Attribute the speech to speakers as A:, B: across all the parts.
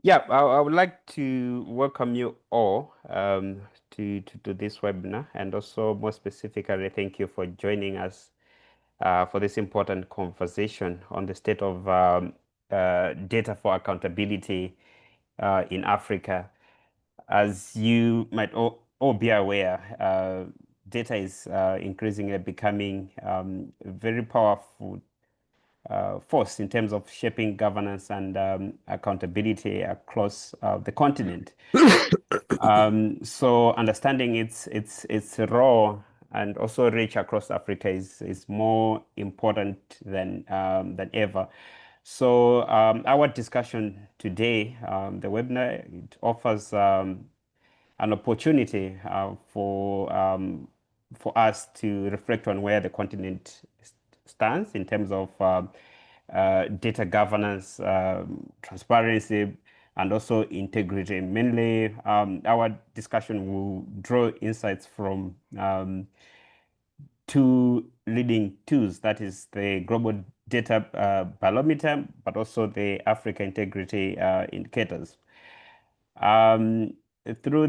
A: Yeah, I would like to welcome you all to this webinar, and also more specifically, thank you for joining us for this important conversation on the state of data for accountability in Africa. As you might all be aware, data is increasingly becoming a very powerful force in terms of shaping governance and accountability across the continent. So understanding its role and also reach across Africa is more important than ever. So our discussion today, the webinar, it offers an opportunity for us to reflect on where the continent stands in terms of data governance, transparency, and also integrity. Mainly, our discussion will draw insights from two leading tools, that is the Global Data Barometer, but also the Africa Integrity Indicators. Through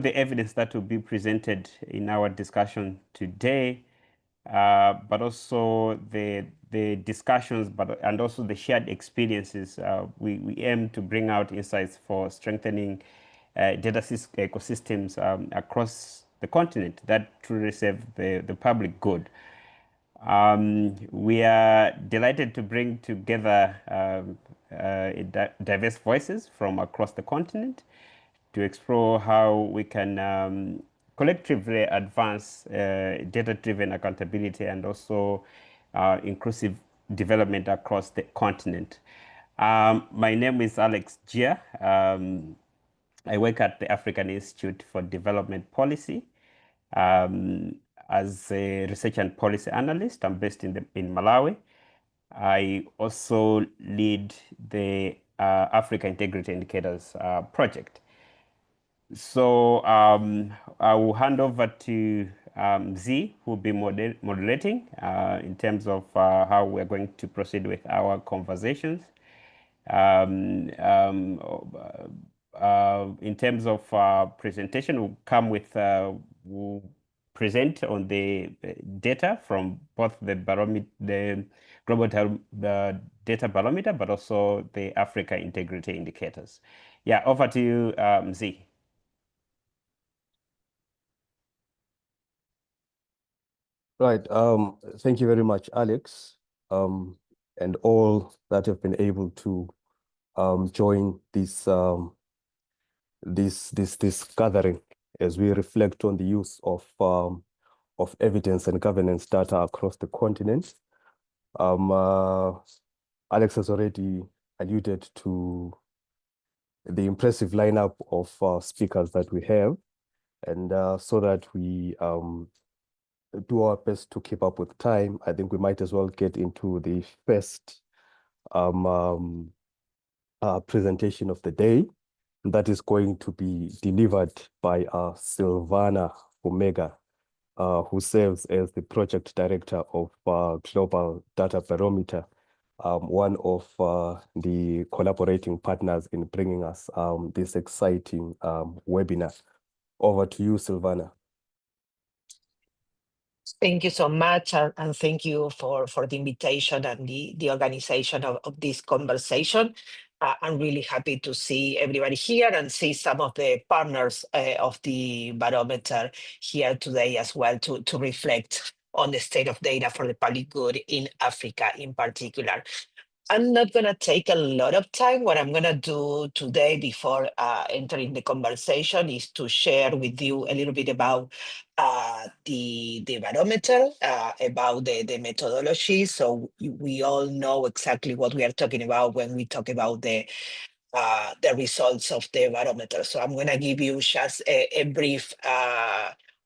A: the evidence that will be presented in our discussion today, but also the discussions, and also the shared experiences, we aim to bring out insights for strengthening data ecosystems across the continent that truly serve the public good. We are delighted to bring together diverse voices from across the continent to explore how we can collectively advance data-driven accountability and also inclusive development across the continent. My name is Alex Gia. I work at the African Institute for Development Policy as a research and policy analyst. I'm based in Malawi. I also lead the Africa Integrity Indicators project. So I will hand over to Z, who will be moderating in terms of how we're going to proceed with our conversations. In terms of presentation, we'll present on the data from both the Global Data Barometer, but also the Africa Integrity Indicators. Yeah, over to you, Z.
B: Right. Thank you very much, Alex, and all that have been able to join this gathering as we reflect on the use of evidence and governance data across the continent. Alex has already alluded to the impressive lineup of speakers that we have, and so that we do our best to keep up with time, I think we might as well get into the first presentation of the day. That is going to be delivered by Silvana Omega, who serves as the project director of Global Data Barometer, one of the collaborating partners in bringing us this exciting webinar. Over to you, Silvana.
C: Thank you so much, and thank you for the invitation and the organization of this conversation. I'm really happy to see everybody here and see some of the partners of the barometer here today as well to reflect on the state of data for the public good in Africa in particular. I'm not going to take a lot of time. What I'm going to do today before entering the conversation is to share with you a little bit about the barometer, about the methodology. So we all know exactly what we are talking about when we talk about the results of the barometer. So I'm going to give you just a brief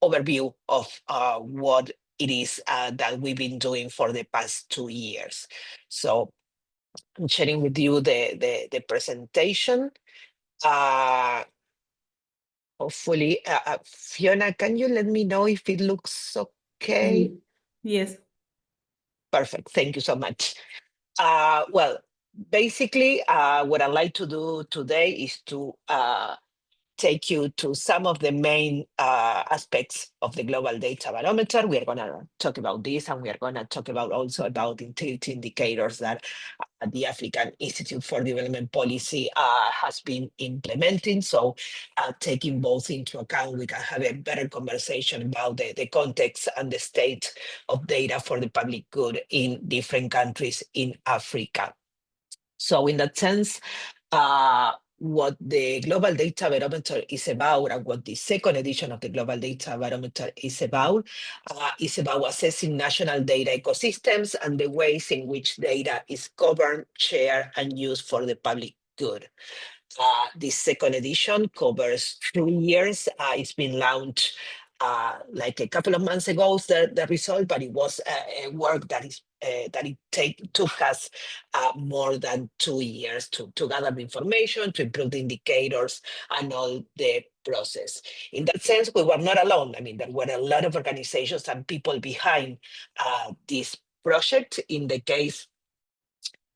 C: overview of what it is that we've been doing for the past 2 years. So I'm sharing with you the presentation. Hopefully, Fiona, can you let me know if it looks okay?
D: Yes.
C: Perfect. Thank you so much. Well, basically, what I'd like to do today is to take you to some of the main aspects of the Global Data Barometer. We are going to talk about this, and we are going to talk about also about integrity indicators that the African Institute for Development Policy has been implementing. So taking both into account, we can have a better conversation about the context and the state of data for the public good in different countries in Africa. So in that sense, what the Global Data Barometer is about, and what the second edition of the Global Data Barometer is about assessing national data ecosystems and the ways in which data is governed, shared, and used for the public good. This second edition covers 3 years. It's been launched like a couple of months ago, the result, but it was a work that took us more than 2 years to gather the information, to improve the indicators and all the process. In that sense, we were not alone. I mean, there were a lot of organizations and people behind this project. In the case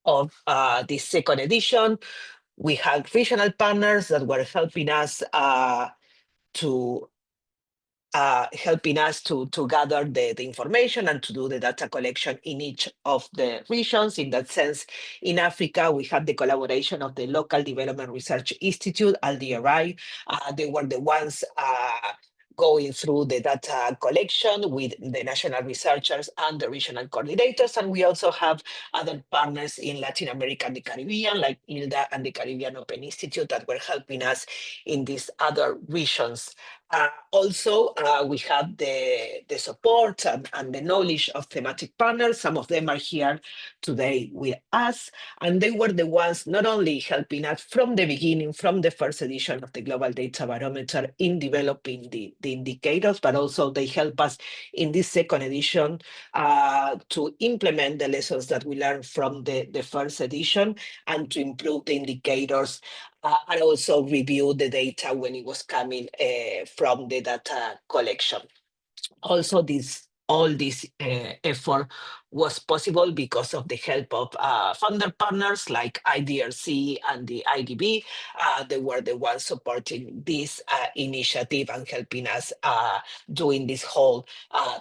C: of this second edition, we had regional partners that were helping us to gather the information and to do the data collection in each of the regions. In that sense, in Africa, we had the collaboration of the Local Development Research Institute, LDRI. They were the ones going through the data collection with the national researchers and the regional coordinators. And we also have other partners in Latin America and the Caribbean, like LEDA and the Caribbean Open Institute, that were helping us in these other regions. Also, we have the support and the knowledge of thematic partners. Some of them are here today with us, and they were the ones not only helping us from the beginning, from the first edition of the Global Data Barometer in developing the indicators, but also they help us in this second edition to implement the lessons that we learned from the first edition and to improve the indicators and also review the data when it was coming from the data collection. Also, all this effort was possible because of the help of funder partners like IDRC and the IDB. They were the ones supporting this initiative and helping us doing this whole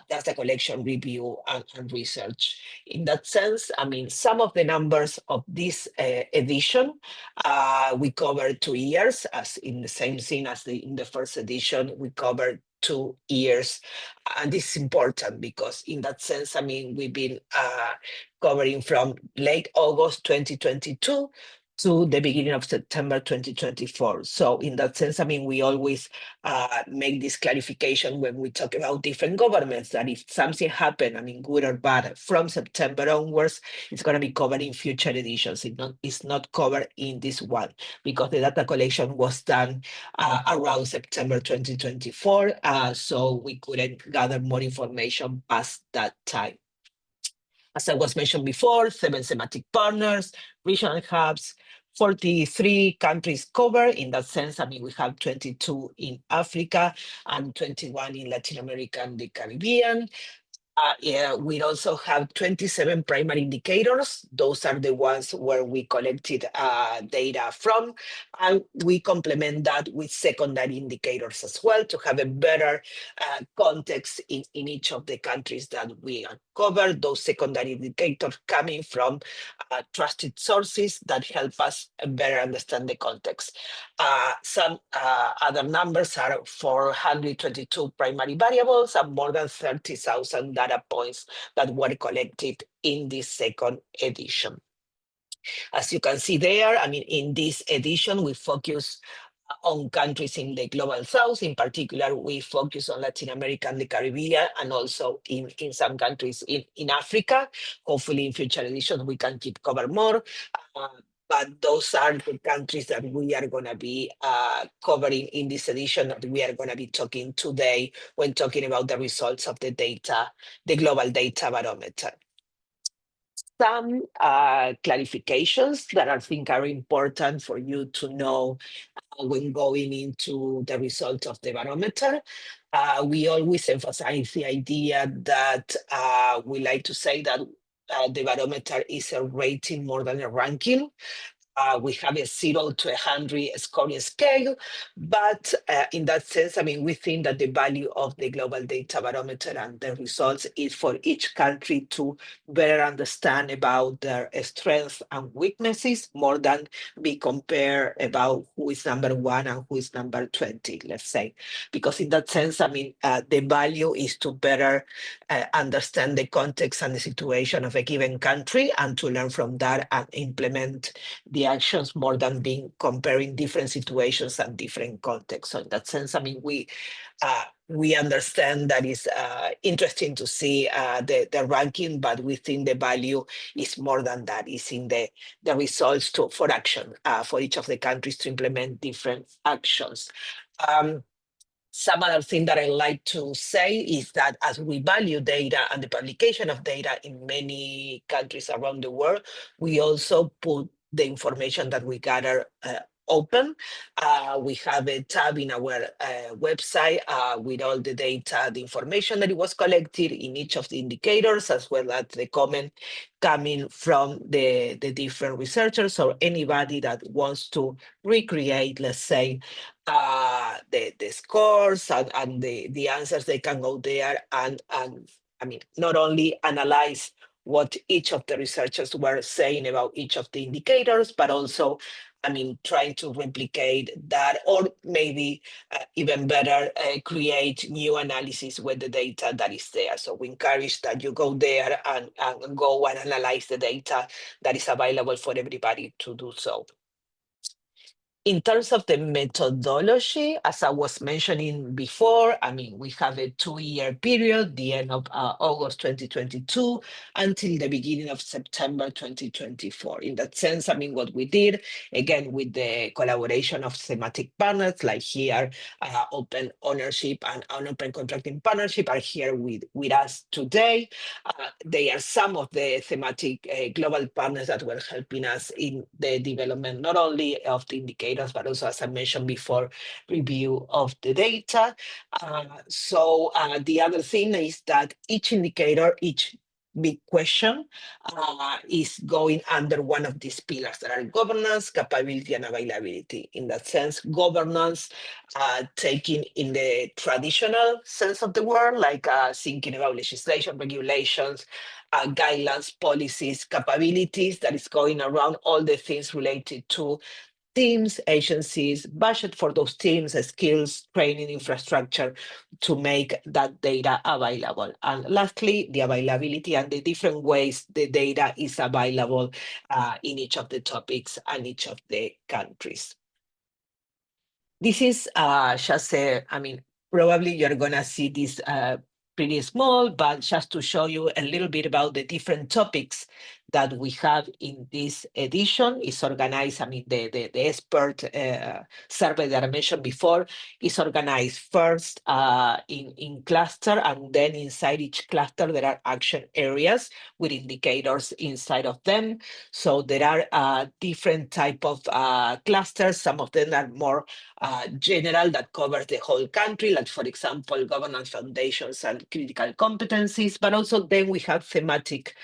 C: data collection, review, and research. In that sense, I mean, some of the numbers of this edition, we covered 2 years, as in the same thing as in the first edition, we covered 2 years. And this is important because in that sense, I mean, we've been covering from late August 2022 to the beginning of September 2024. So in that sense, I mean, we always make this clarification when we talk about different governments, that if something happened, I mean, good or bad, from September onwards, it's going to be covered in future editions. It's not covered in this one because the data collection was done around September 2024. So we couldn't gather more information past that time. As I was mentioned before, 7 thematic partners, regional hubs, 43 countries covered. In that sense, I mean, we have 22 in Africa and 21 in Latin America and the Caribbean. We also have 27 primary indicators. Those are the ones where we collected data from, and we complement that with secondary indicators as well to have a better context in each of the countries that we cover. Those secondary indicators coming from trusted sources that help us better understand the context. Some other numbers are 422 primary variables and more than 30,000 data points that were collected in this second edition. As you can see there, I mean, in this edition, we focus on countries in the Global South. In particular, we focus on Latin America and the Caribbean, and also in some countries in Africa. Hopefully in future editions, we can keep cover more. But those are the countries that we are going to be covering in this edition that we are going to be talking today when talking about the results of the data, the Global Data Barometer. Some clarifications that I think are important for you to know when going into the result of the barometer. We always emphasize the idea that we like to say that the barometer is a rating more than a ranking. We have a 0 to 100 scoring scale, but in that sense, I mean, we think that the value of the Global Data Barometer and the results is for each country to better understand about their strengths and weaknesses, more than be compared about who is number 1 and who is number 20, let's say. Because in that sense, I mean, the value is to better understand the context and the situation of a given country, and to learn from that and implement the actions, more than being comparing different situations and different contexts. So in that sense, I mean, we understand that it's interesting to see the ranking, but we think the value is more than that. It's in the results for action for each of the countries to implement different actions. Some other thing that I like to say is that as we value data and the publication of data in many countries around the world, we also put the information that we gather open. We have a tab in our website with all the data, the information that it was collected in each of the indicators, as well as the comment coming from the different researchers, or anybody that wants to recreate, let's say, the scores and the answers. They can go there and I mean, not only analyze what each of the researchers were saying about each of the indicators, but also, I mean, trying to replicate that, or maybe even better, create new analysis with the data that is there. So we encourage that you go there and go and analyze the data that is available for everybody to do so. In terms of the methodology, as I was mentioning before, I mean, we have a 2-year period, the end of August 2022 until the beginning of September 2024. In that sense, I mean, what we did, again, with the collaboration of thematic partners, like here, Open Ownership and Open Contracting Partnership are here with us today. They are some of the thematic global partners that were helping us in the development, not only of the indicators, but also, as I mentioned before, review of the data. So the other thing is that each indicator, each big question is going under one of these pillars that are governance, capability, and availability. In that sense, governance, taking in the traditional sense of the word, like thinking about legislation, regulations, guidelines, policies, capabilities, that is going around all the things related to teams, agencies, budget for those teams, skills, training, infrastructure to make that data available. And lastly, the availability and the different ways the data is available in each of the topics and each of the countries. This is just I mean, probably you're gonna see this pretty small, but just to show you a little bit about the different topics that we have in this edition. Is organized, I mean, the expert survey that I mentioned before is organized first in cluster, and then inside each cluster there are action areas with indicators inside of them. So there are different type of clusters. Some of them are more general, that covers the whole country, like, for example, governance foundations and critical competencies. But also then we have thematic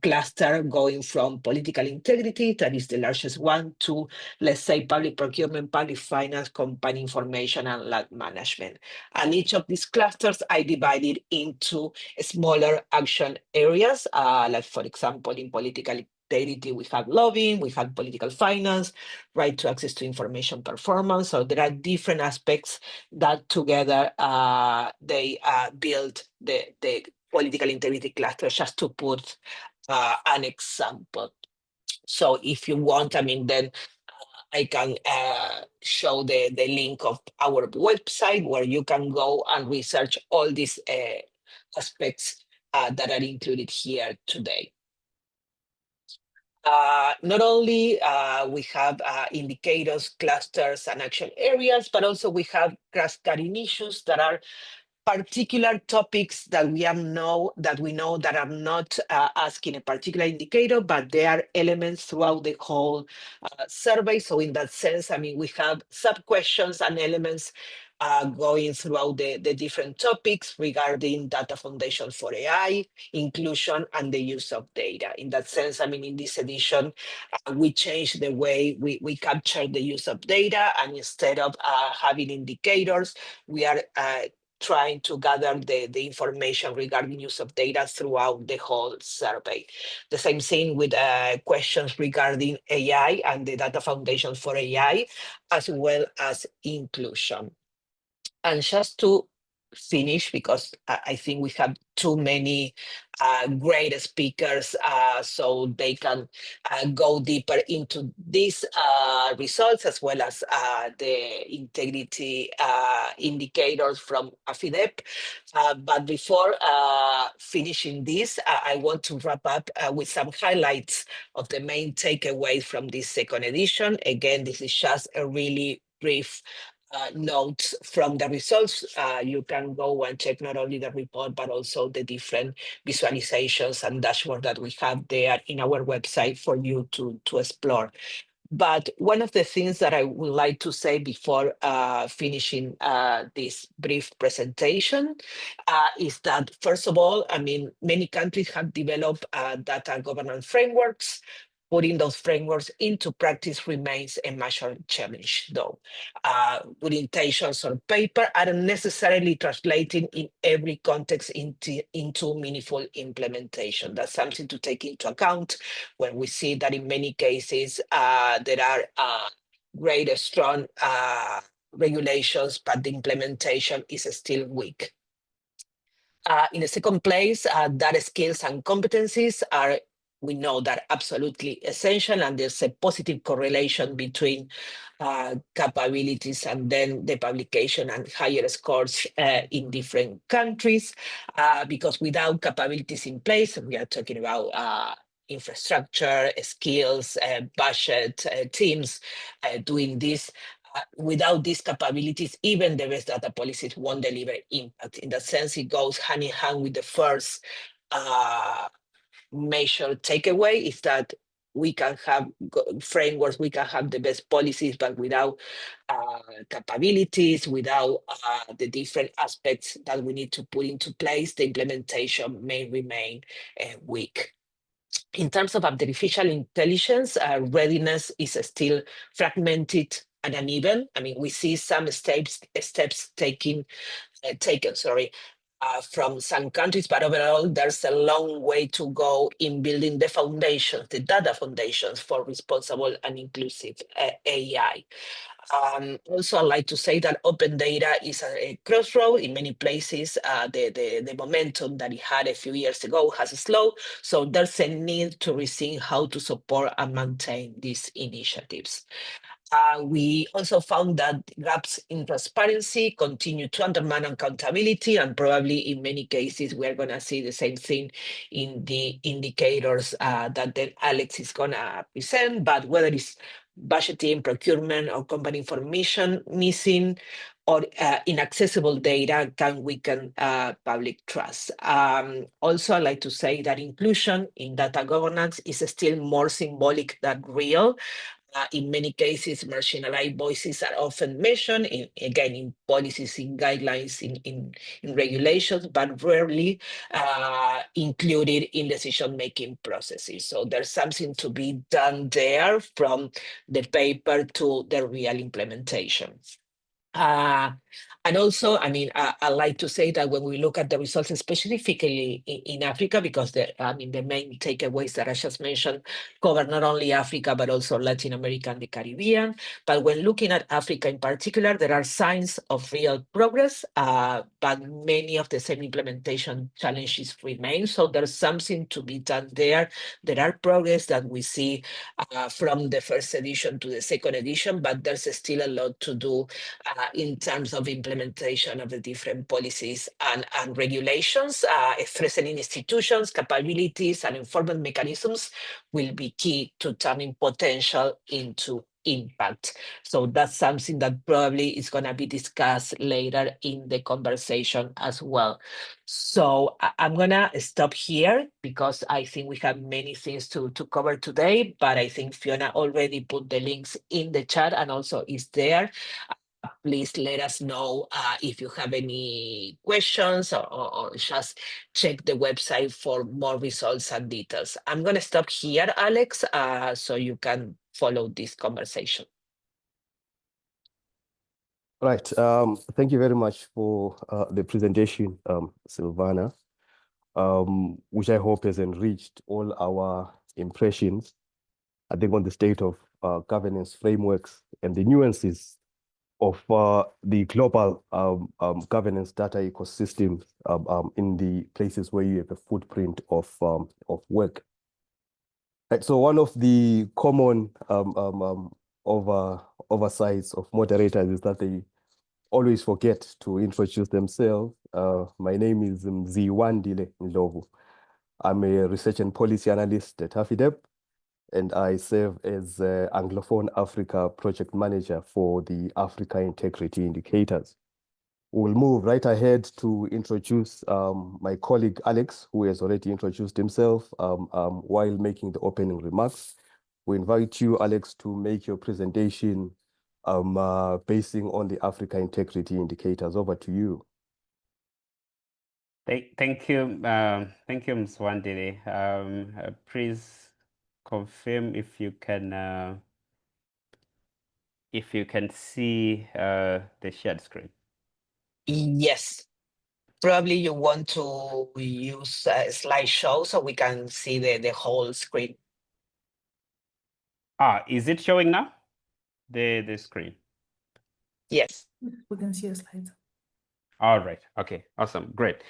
C: cluster going from political integrity, that is the largest one, to, let's say, public procurement, public finance, company information, and land management. And each of these clusters are divided into smaller action areas, like, for example, in political integrity, we have lobbying, we have political finance, right to access to information, performance. So there are different aspects that together they build the political integrity cluster, just to put an example. So if you want, I mean, then I can show the link of our website, where you can go and research all these aspects that are included here today. Not only we have indicators, clusters, and action areas, but also we have cross-cutting issues that are particular topics that we know that are not asking a particular indicator, but they are elements throughout the whole survey. So in that sense, I mean, we have sub-questions and elements going throughout the different topics regarding data foundation for AI, inclusion, and the use of data. In that sense, I mean, in this edition, we changed the way we capture the use of data, and instead of having indicators, we are trying to gather the information regarding use of data throughout the whole survey. The same thing with questions regarding AI and the data foundation for AI, as well as inclusion. And just to finish, because I think we have too many great speakers, so they can go deeper into these results, as well as the integrity indicators from AFIDEP. But before finishing this, I want to wrap up with some highlights of the main takeaways from this second edition. Again, this is just a really brief notes from the results. You can go and check not only the report, but also the different visualizations and dashboard that we have there in our website for you to explore. But one of the things that I would like to say before finishing this brief presentation is that, first of all, I mean, many countries have developed data governance frameworks. Putting those frameworks into practice remains a major challenge, though. Good intentions on paper aren't necessarily translating in every context into meaningful implementation. That's something to take into account when we see that in many cases there are great, strong regulations, but the implementation is still weak. In the second place, data skills and competencies are, we know that, absolutely essential, and there's a positive correlation between capabilities and then the publication and higher scores in different countries, because without capabilities in place, we are talking about infrastructure, skills, budget, teams doing this. Without these capabilities, even the best data policies won't deliver impact. In that sense, it goes hand in hand with the first major takeaway, is that we can have frameworks, we can have the best policies, but without capabilities, without the different aspects that we need to put into place, the implementation may remain weak. In terms of artificial intelligence, readiness is still fragmented and uneven. I mean, we see some steps taken, from some countries, but overall, there's a long way to go in building the foundations, the data foundations for responsible and inclusive AI. Also, I'd like to say that open data is a crossroad. In many places, the momentum that it had a few years ago has slowed. So there's a need to rethink how to support and maintain these initiatives. We also found that gaps in transparency continue to undermine accountability, and probably in many cases, we're going to see the same thing in the indicators that then Alex is going to present. But whether it's budgeting, procurement, or company information missing, or inaccessible data can weaken public trust. Also, I'd like to say that inclusion in data governance is still more symbolic than real. In many cases, marginalized voices are often mentioned, again, in policies, in guidelines, in regulations, but rarely included in decision-making processes. So there's something to be done there, from the paper to the real implementation. And also, I mean, I like to say that when we look at the results, specifically in Africa, because the main takeaways that I just mentioned cover not only Africa, but also Latin America and the Caribbean. But when looking at Africa in particular, there are signs of real progress, but many of the same implementation challenges remain. So there's something to be done there. There are progress that we see from the first edition to the second edition, but there's still a lot to do in terms of implementation of the different policies and regulations. Strengthening institutions, capabilities, and enforcement mechanisms will be key to turning potential into impact. So that's something that probably is going to be discussed later in the conversation as well. So I'm going to stop here, because I think we have many things to cover today, but I think Fiona already put the links in the chat and also is there. please let us know if you have any questions, or just check the website for more results and details. I'm going to stop here, Alex, so you can follow this conversation.
B: Right. Thank you very much for the presentation, Silvana, which I hope has enriched all our impressions, I think, on the state of governance frameworks and the nuances of the global governance data ecosystem in the places where you have a footprint of work. Right, so one of the common oversights of moderators is that they always forget to introduce themselves. My name is Mziwandile Ndlovu. I'm a research and policy analyst at AFIDEP, and I serve as Anglophone Africa project manager for the Africa Integrity Indicators. We'll move right ahead to introduce my colleague Alex, who has already introduced himself while making the opening remarks. We invite you, Alex, to make your presentation basing on the Africa Integrity Indicators. Over to you.
A: Thank you, Ms. Wandile. Please confirm if you can see the shared screen.
C: Yes. Probably you want to use a slideshow so we can see the whole screen.
A: Is it showing now? The screen?
C: Yes.
D: We can see a slide.
A: All right. Okay. Awesome. Great.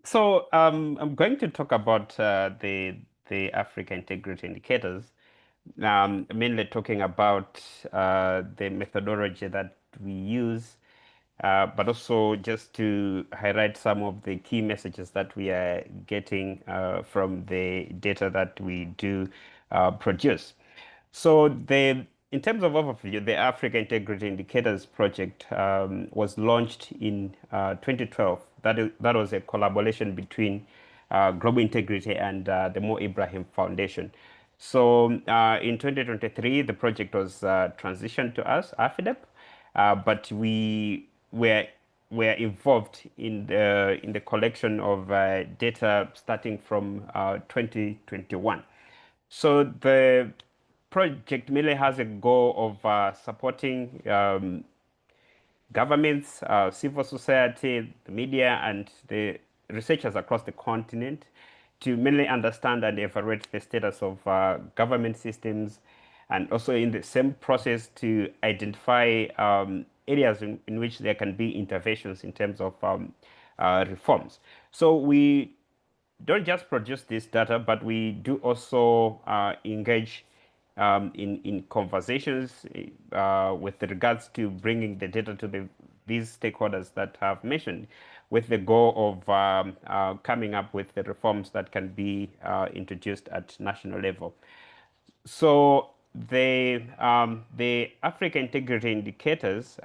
A: So I'm going to talk about the Africa Integrity Indicators. Mainly talking about the methodology that we use, but also just to highlight some of the key messages that we are getting from the data that we do produce. So in terms of overview, the Africa Integrity Indicators project was launched in 2012. That was a collaboration between Global Integrity and the Mo Ibrahim Foundation. So in 2023, the project was transitioned to us, AFIDEP, but we were involved in the collection of data starting from 2021. So the project mainly has a goal of supporting governments, civil society, the media, and the researchers across the continent to mainly understand and evaluate the status of government systems, and also in the same process to identify areas in which there can be interventions in terms of reforms. So we don't just produce this data, but we do also engage in conversations with regards to bringing the data to these stakeholders that have mentioned, with the goal of coming up with the reforms that can be introduced at national level. So the Africa Integrity Indicators,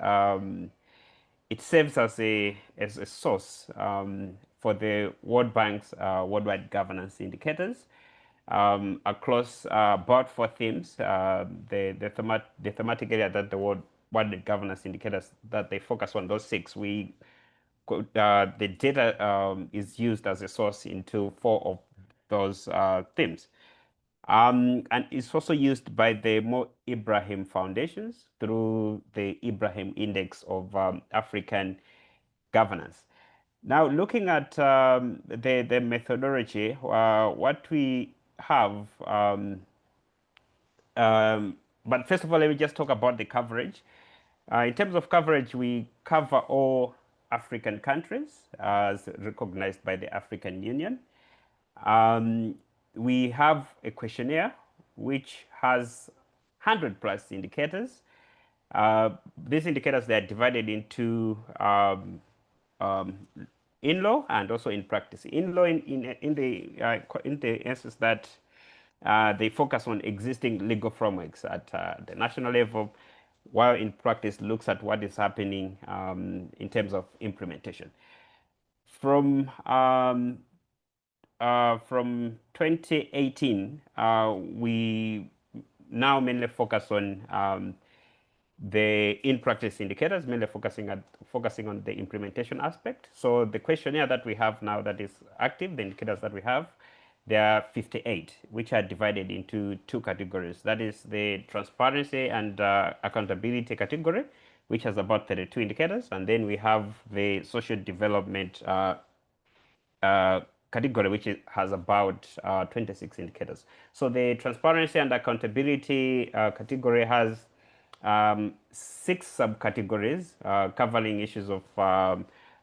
A: it serves as a source for the World Bank's worldwide governance indicators across about 4 themes. The thematic area that the worldwide governance indicators that they focus on, those 6, the data is used as a source into 4 of those themes. And it's also used by the Mo Ibrahim Foundations through the Ibrahim Index of African Governance. Now, looking at the methodology, what we have, but first of all, let me just talk about the coverage. In terms of coverage, we cover all African countries as recognized by the African Union. We have a questionnaire which has 100 plus indicators. These indicators, they are divided into in law and also in practice. In law, in the instance that they focus on existing legal frameworks at the national level, while in practice looks at what is happening in terms of implementation. From 2018, we now mainly focus on the in-practice indicators, mainly focusing on the implementation aspect. So the questionnaire that we have now that is active, the indicators that we have, there are 58, which are divided into two categories. That is the transparency and accountability category, which has about 32 indicators. And then we have the social development category, which has about 26 indicators. So the transparency and accountability category has 6 subcategories covering issues of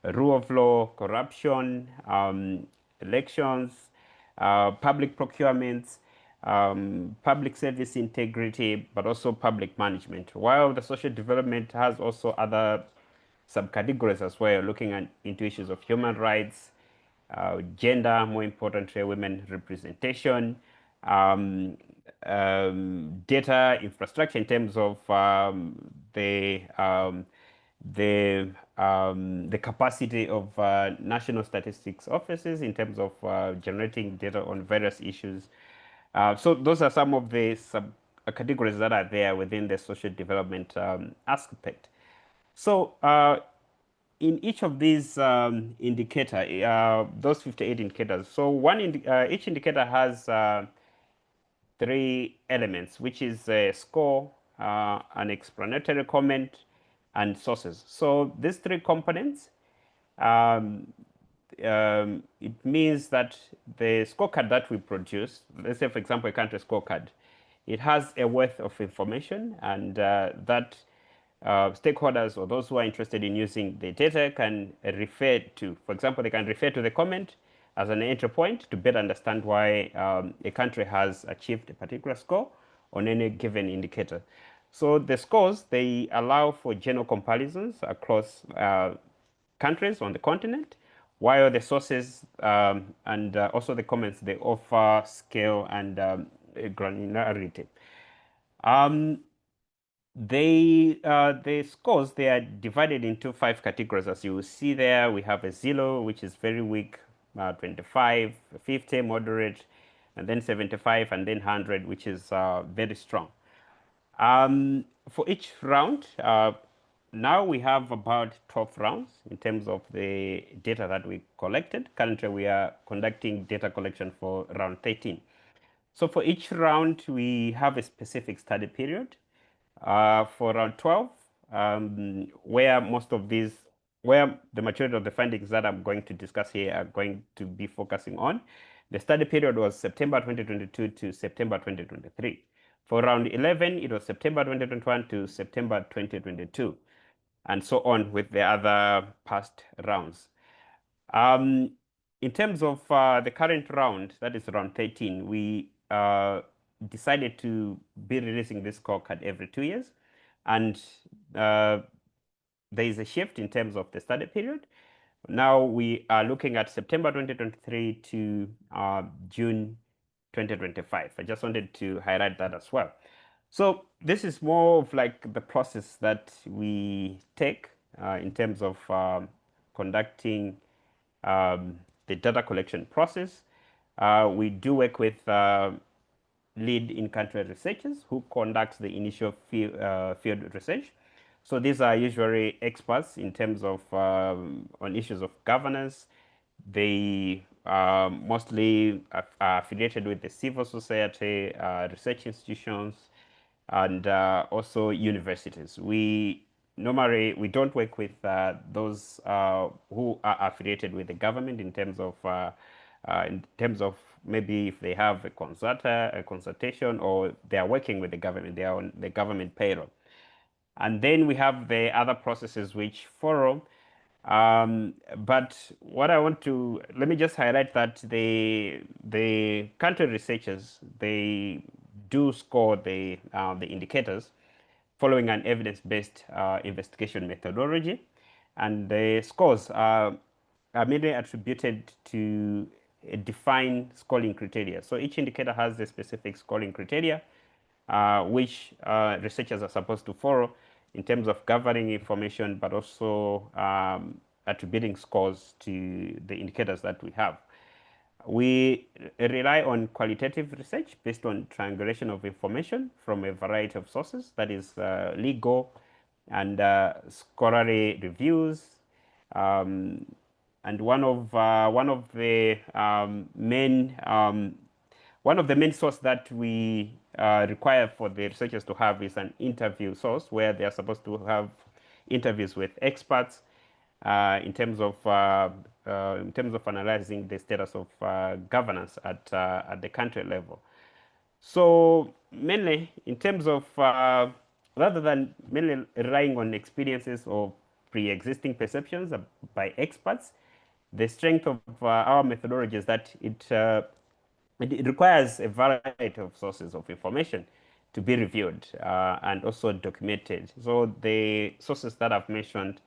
A: rule of law, corruption, elections, public procurements, public service integrity, but also public management. While the social development has also other subcategories as well, looking into issues of human rights, gender, more importantly, women representation, data infrastructure in terms of the capacity of national statistics offices in terms of generating data on various issues. So those are some of the sub categories that are there within the social development aspect. So in each of these those 58 indicators, so each indicator has 3 elements, which is a score, an explanatory comment, and sources. So these 3 components, um, it means that the scorecard that we produce, let's say for example a country scorecard, it has a wealth of information, and that stakeholders or those who are interested in using the data can refer to. For example, they can refer to the comment as an entry point to better understand why a country has achieved a particular score on any given indicator. So the scores, they allow for general comparisons across countries on the continent, while the sources and also the comments, they offer scale and granularity. The scores, they are divided into 5 categories. As you will see there, we have a 0, which is very weak, 25, 50, moderate, and then 75, and then 100, which is very strong. For each round, now we have about 12 rounds in terms of the data that we collected. Currently, we are conducting data collection for round 13. So for each round, we have a specific study period. For round 12, where the majority of the findings that I'm going to discuss here are going to be focusing on. The study period was September 2022 to September 2023. For round 11, it was September 2021 to September 2022, and so on with the other past rounds. In terms of the current round, that is round 13, we decided to be releasing this scorecard every 2 years. And there is a shift in terms of the study period. Now we are looking at September 2023 to June 2025. I just wanted to highlight that as well. So this is more of like the process that we take in terms of conducting the data collection process. We do work with lead in-country researchers who conduct the initial field research. So these are usually experts in terms of on issues of governance. They mostly are affiliated with the civil society, research institutions, and also universities. We don't work with those who are affiliated with the government in terms of maybe if they have a consultation, or they are working with the government, they are on the government payroll. And then we have the other processes which follow. But what I want to, let me just highlight that the country researchers, they do score the indicators following an evidence-based investigation methodology. And the scores are mainly attributed to a defined scoring criteria. So each indicator has a specific scoring criteria, which researchers are supposed to follow in terms of gathering information, but also attributing scores to the indicators that we have. We rely on qualitative research based on triangulation of information from a variety of sources, that is legal, and scholarly reviews. And one of the main source that we require for the researchers to have is an interview source where they are supposed to have interviews with experts in terms of analyzing the status of governance at the country level. So mainly in terms of rather than mainly relying on experiences or pre-existing perceptions by experts, the strength of our methodology is that it requires a variety of sources of information to be reviewed and also documented. So the sources that I've mentioned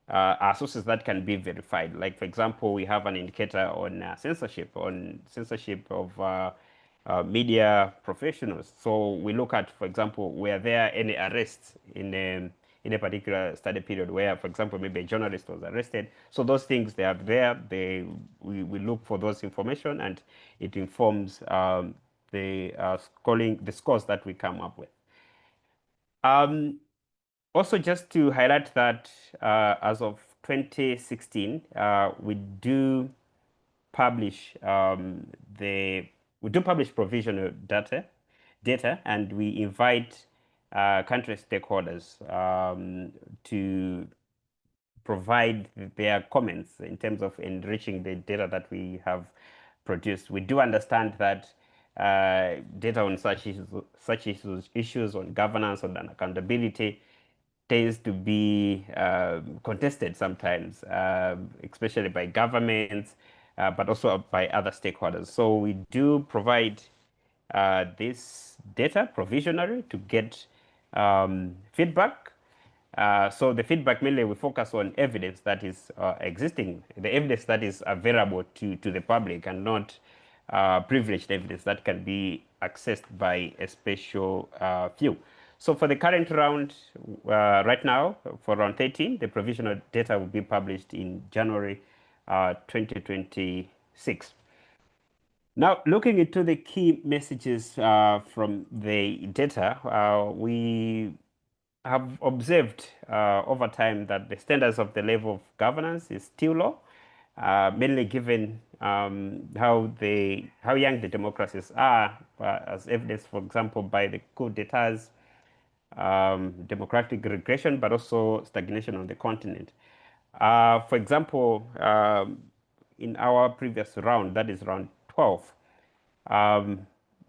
A: are sources that can be verified. Like, for example, we have an indicator on censorship of media professionals. So we look at, for example, were there any arrests in a particular study period where, for example, maybe a journalist was arrested. So those things, they are there. We look for those information, and it informs the scores that we come up with. Also, just to highlight that as of 2016, we do publish provisional data, and we invite country stakeholders to provide their comments in terms of enriching the data that we have produced. We do understand that data on such issues on governance, on accountability, tends to be contested sometimes, especially by governments, but also by other stakeholders. So we do provide this data provisionally to get feedback. So the feedback, mainly we focus on evidence that is existing, the evidence that is available to the public, and not privileged evidence that can be accessed by a special few. So for the current round, right now, for round 13, the provisional data will be published in January 2026. Now, looking into the key messages from the data, we have observed over time that the standards of the level of governance is still low, mainly given how young the democracies are, as evidenced, for example, by the coup d'etats, democratic regression, but also stagnation on the continent. For example, in our previous round, that is round 12,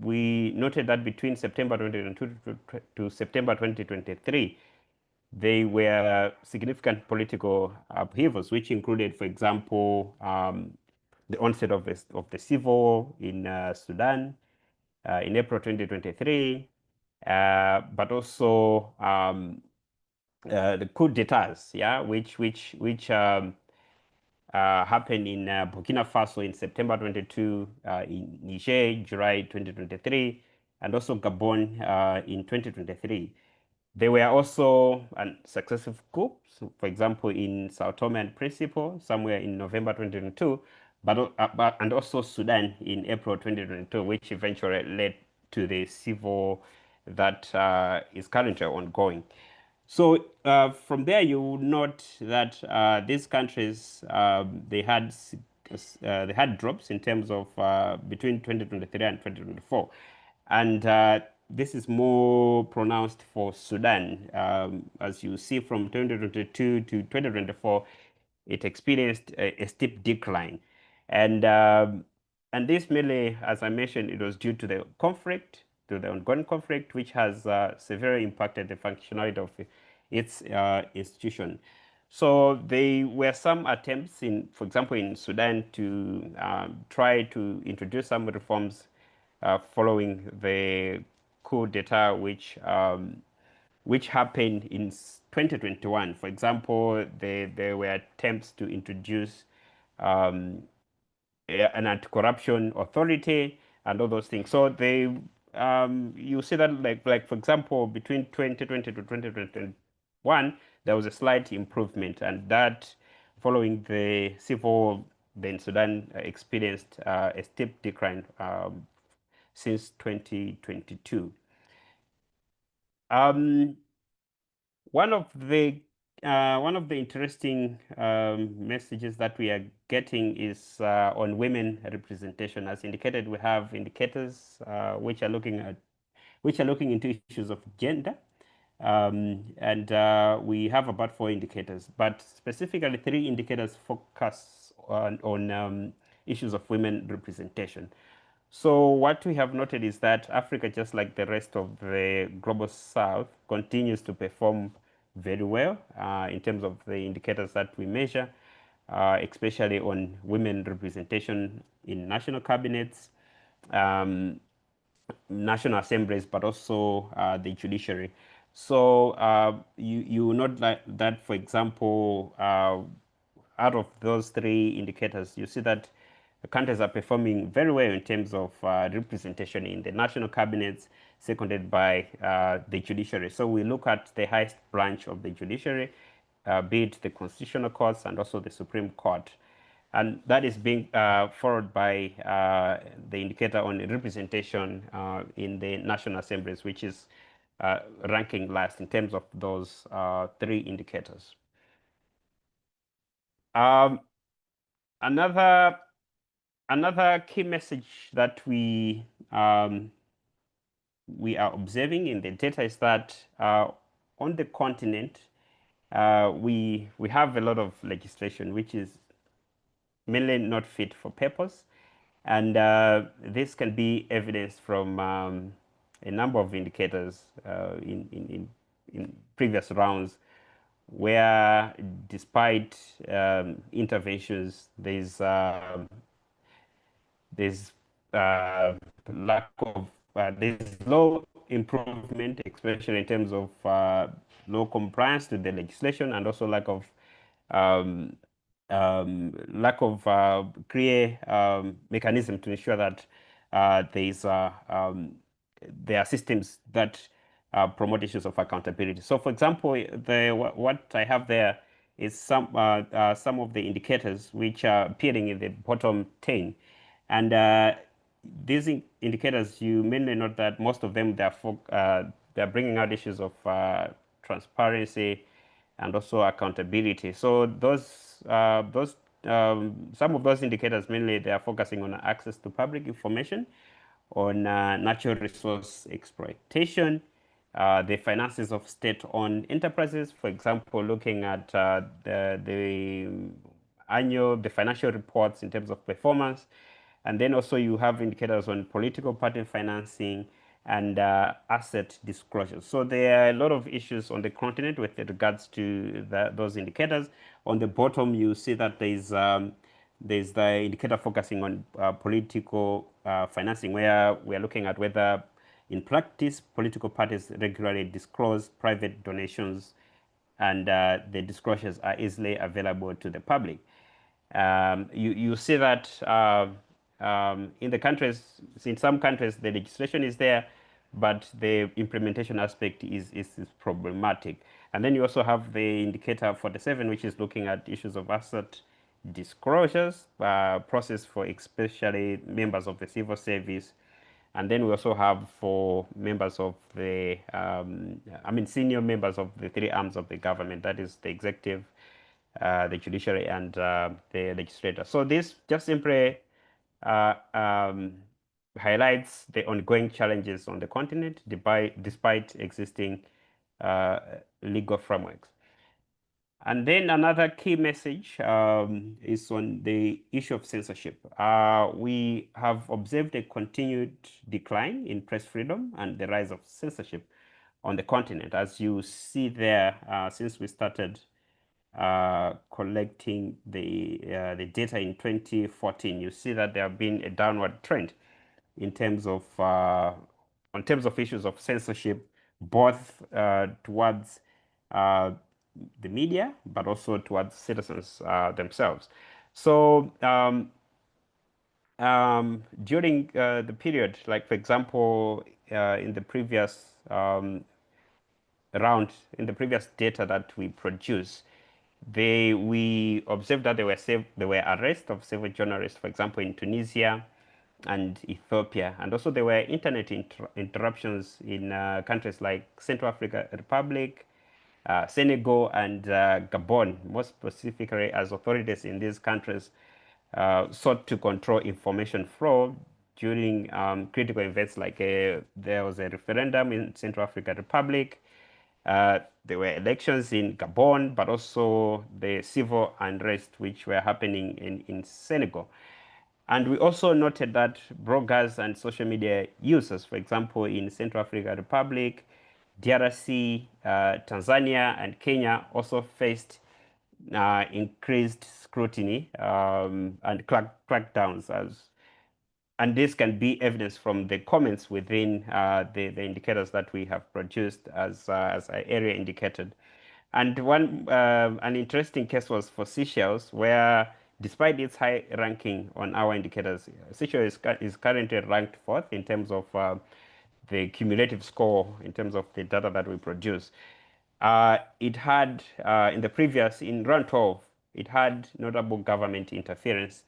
A: we noted that between September 2022 to September 2023, there were significant political upheavals, which included, for example, the onset of the civil war in Sudan in April 2023, but also the coup d'etats, yeah, which happened in Burkina Faso in September 22, in Niger, July 2023, and also Gabon in 2023. There were also successive coups, for example, in Sao Tome and Principe, somewhere in November 2022, and also Sudan in April 2022, which eventually led to the civil that is currently ongoing. So from there, you would note that these countries they had drops in terms of between 2023 and 2024, and this is more pronounced for Sudan. As you see, from 2022 to 2024, it experienced a steep decline, and this mainly, as I mentioned, it was due to the ongoing conflict, which has severely impacted the functionality of its institution. So there were some attempts, for example, in Sudan, to try to introduce some reforms following the coup d'etat, which happened in 2021. For example, there were attempts to introduce an anti-corruption authority and all those things. So you see that, like for example, between 2020 to 2021, there was a slight improvement, and that, following the civil war, then Sudan experienced a steep decline since 2022. one of the interesting messages that we are getting is on women representation. As indicated, we have indicators which are looking into issues of gender, and we have about 4 indicators, but specifically 3 indicators focus on issues of women representation. So what we have noted is that Africa, just like the rest of the global south, continues to perform very well in terms of the indicators that we measure, especially on women representation in national cabinets, um, national assemblies, but also the judiciary. So you note that, for example, out of those 3 indicators, you see that the countries are performing very well in terms of representation in the national cabinets, seconded by the judiciary. So we look at the highest branch of the judiciary, be it the constitutional courts and also the Supreme Court. And that is being followed by the indicator on representation in the national assemblies, which is ranking last in terms of those 3 indicators. Um, another key message that we are observing in the data is that on the continent we have a lot of legislation which is mainly not fit for purpose, and this can be evidenced from a number of indicators in previous rounds, where despite interventions, there's lack of there's low improvement, especially in terms of low compliance to the legislation, and also um, lack of clear mechanism to ensure that there are systems that promote issues of accountability. So, for example, what I have there is some of the indicators which are appearing in the bottom 10, and these indicators, you mainly note that most of them they're bringing out issues of transparency and also accountability. So those some of those indicators, mainly they are focusing on access to public information, on natural resource exploitation, the finances of state-owned enterprises. For example, looking at the financial reports in terms of performance. And then also you have indicators on political party financing and asset disclosures. So there are a lot of issues on the continent with regards to those indicators. On the bottom, you see that there's the indicator focusing on political financing, where we are looking at whether, in practice, political parties regularly disclose private donations, and the disclosures are easily available to the public. You see that in the countries, in some countries, the legislation is there, but the implementation aspect is problematic. And then you also have the indicator 47, which is looking at issues of asset disclosures, process for especially members of the civil service. And then we also have for members of senior members of the 3 arms of the government, that is the executive, the judiciary, and the legislature. So this just simply highlights the ongoing challenges on the continent despite existing legal frameworks. And then another key message is on the issue of censorship. We have observed a continued decline in press freedom and the rise of censorship on the continent. As you see there, since we started collecting the data in 2014, you see that there have been a downward trend in terms of issues of censorship, both towards the media, but also towards citizens themselves. So during the period, like for example, in the previous round, in the previous data that we produced, we observed that there were arrests of several journalists, for example, in Tunisia and Ethiopia, and also there were internet interruptions in countries like Central African Republic, Senegal and Gabon, more specifically as authorities in these countries sought to control information flow during critical events like there was a referendum in Central African Republic, there were elections in Gabon, but also the civil unrest which were happening in Senegal. And we also noted that bloggers and social media users, for example, in Central African Republic, DRC, Tanzania, and Kenya also faced increased scrutiny and crackdowns and this can be evidence from the comments within the indicators that we have produced as I earlier indicated. And an interesting case was for Seychelles, where despite its high ranking on our indicators, Seychelles is currently ranked fourth in terms of the cumulative score in terms of the data that we produce. It had, in round 12, it had notable government interference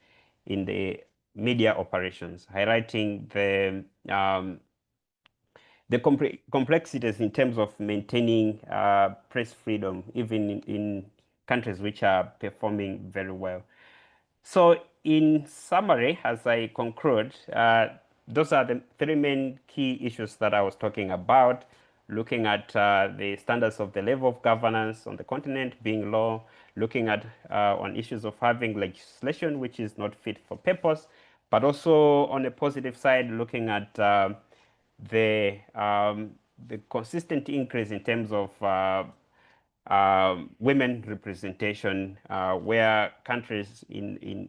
A: in the media operations, highlighting the complexities in terms of maintaining press freedom, even in countries which are performing very well. So, in summary, as I conclude, those are the three main key issues that I was talking about, looking at the standards of the level of governance on the continent being low, looking at on issues of having legislation which is not fit for purpose, but also on the positive side, looking at the consistent increase in terms of women representation, where countries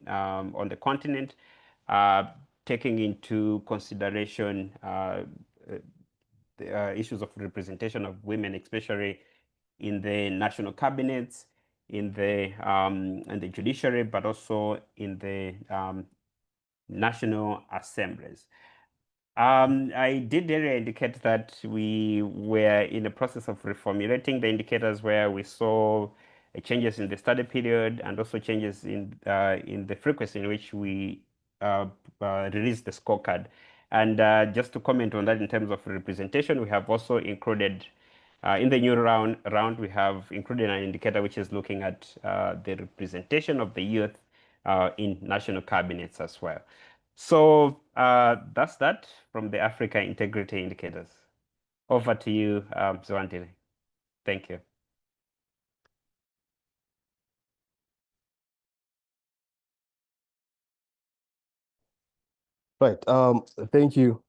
A: on the continent are taking into consideration the issues of representation of women, especially in the national cabinets, in the judiciary, but also in the national assemblies. I did earlier indicate that we were in the process of reformulating the indicators where we saw changes in the study period and also changes in the frequency in which we released the scorecard. And just to comment on that in terms of representation, we have also included in the new round, we have included an indicator which is looking at the representation of the youth in national cabinets as well. So that's that from the Africa Integrity Indicators. Over to you, Zwantile. Thank you.
B: Right. Thank you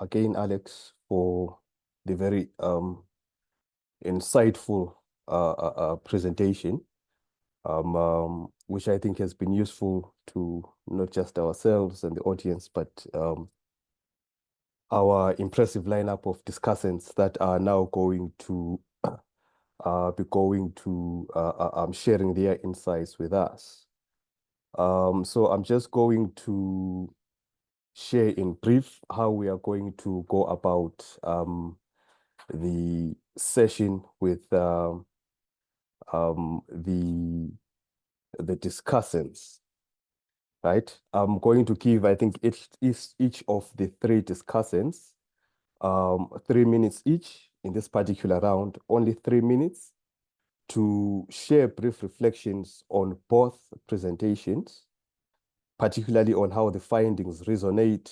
B: again, Alex, for the very insightful presentation, which I think has been useful to not just ourselves and the audience, but our impressive lineup of discussants that are now going to be going to sharing their insights with us. So I'm just going to share in brief how we are going to go about the session with the discussants, right? I'm going to give, I think, each of the three discussants 3 minutes each in this particular round, only 3 minutes to share brief reflections on both presentations, particularly on how the findings resonate,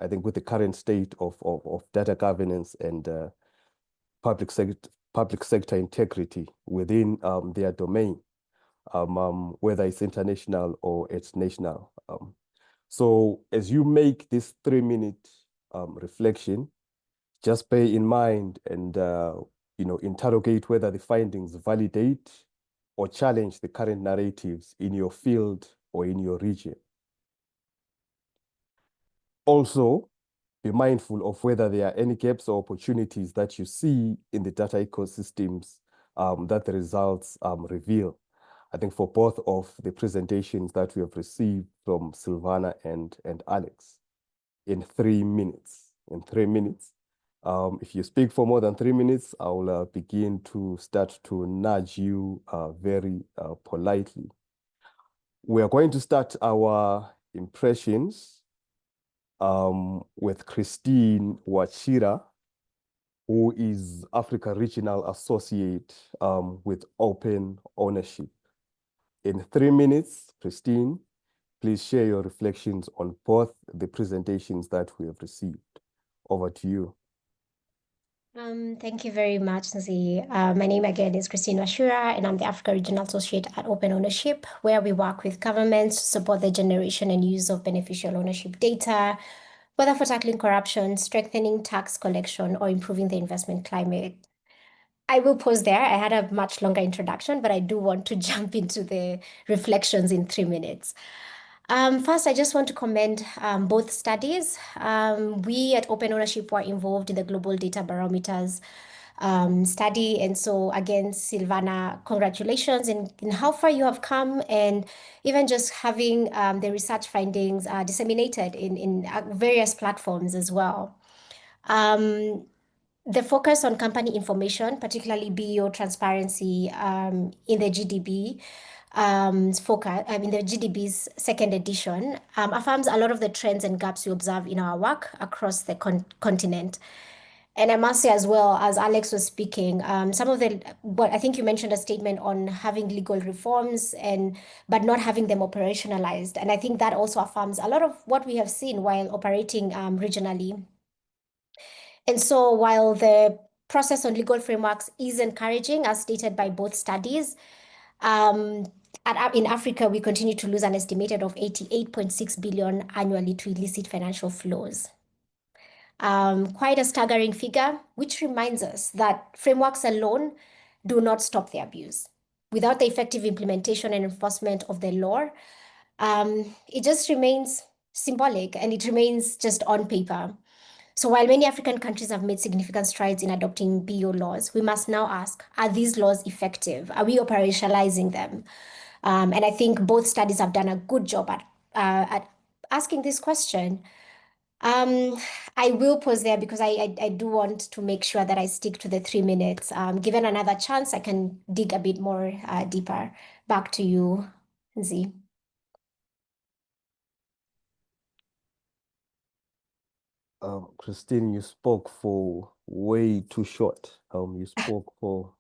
B: I think, with the current state of data governance and public sector integrity within their domain, whether it's international or it's national. So as you make this 3-minute reflection, just bear in mind and interrogate whether the findings validate or challenge the current narratives in your field or in your region. Also, be mindful of whether there are any gaps or opportunities that you see in the data ecosystems that the results reveal. I think for both of the presentations that we have received from Silvana and Alex, in 3 minutes. In 3 minutes. If you speak for more than 3 minutes, I will begin to start to nudge you very politely. We are going to start our impressions with Christine Wachira, who is Africa Regional Associate with Open Ownership. In 3 minutes, Christine, please share your reflections on both the presentations that we have received. Over to you.
D: Thank you very much, Nzi. My name again is Christine Washura, and I'm the Africa Regional Associate at Open Ownership, where we work with governments to support the generation and use of beneficial ownership data, whether for tackling corruption, strengthening tax collection, or improving the investment climate. I will pause there. I had a much longer introduction, but I do want to jump into the reflections in 3 minutes. First, I just want to commend both studies. We at Open Ownership were involved in the Global Data Barometer's study. And so again, Silvana, congratulations in how far you have come, and even just having the research findings disseminated in various platforms as well. The focus on company information, particularly BEO transparency in the GDB, in the GDB's second edition, affirms a lot of the trends and gaps we observe in our work across the continent. And I must say as well, as Alex was speaking, but I think you mentioned a statement on having legal reforms but not having them operationalized. And I think that also affirms a lot of what we have seen while operating regionally. And so while the process on legal frameworks is encouraging, as stated by both studies, in Africa, we continue to lose an estimated of 88.6 billion annually to illicit financial flows. Quite a staggering figure, which reminds us that frameworks alone do not stop the abuse. Without the effective implementation and enforcement of the law, it just remains symbolic and it remains just on paper. So while many African countries have made significant strides in adopting BEO laws, we must now ask, are these laws effective? Are we operationalizing them? And I think both studies have done a good job at asking this question. I will pause there because I do want to make sure that I stick to the 3 minutes. Given another chance, I can dig a bit more deeper. Back to you, Nzi.
B: Christine, you spoke for way too short. You spoke for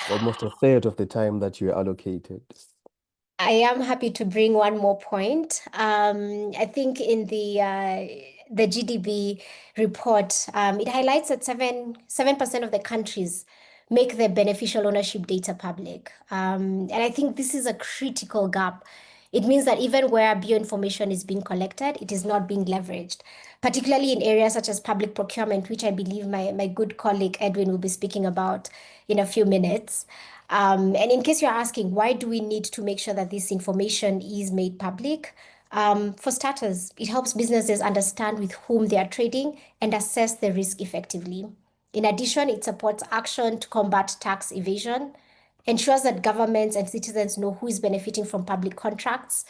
B: almost a third of the time that you allocated.
D: I am happy to bring one more point. I think in the GDB report, it highlights that 7% of the countries make their beneficial ownership data public. And I think this is a critical gap. It means that even where bioinformation is being collected, it is not being leveraged, particularly in areas such as public procurement, which I believe my good colleague Edwin will be speaking about in a few minutes. And in case you're asking, why do we need to make sure that this information is made public? For starters, it helps businesses understand with whom they are trading and assess the risk effectively. In addition, it supports action to combat tax evasion, ensures that governments and citizens know who is benefiting from public contracts,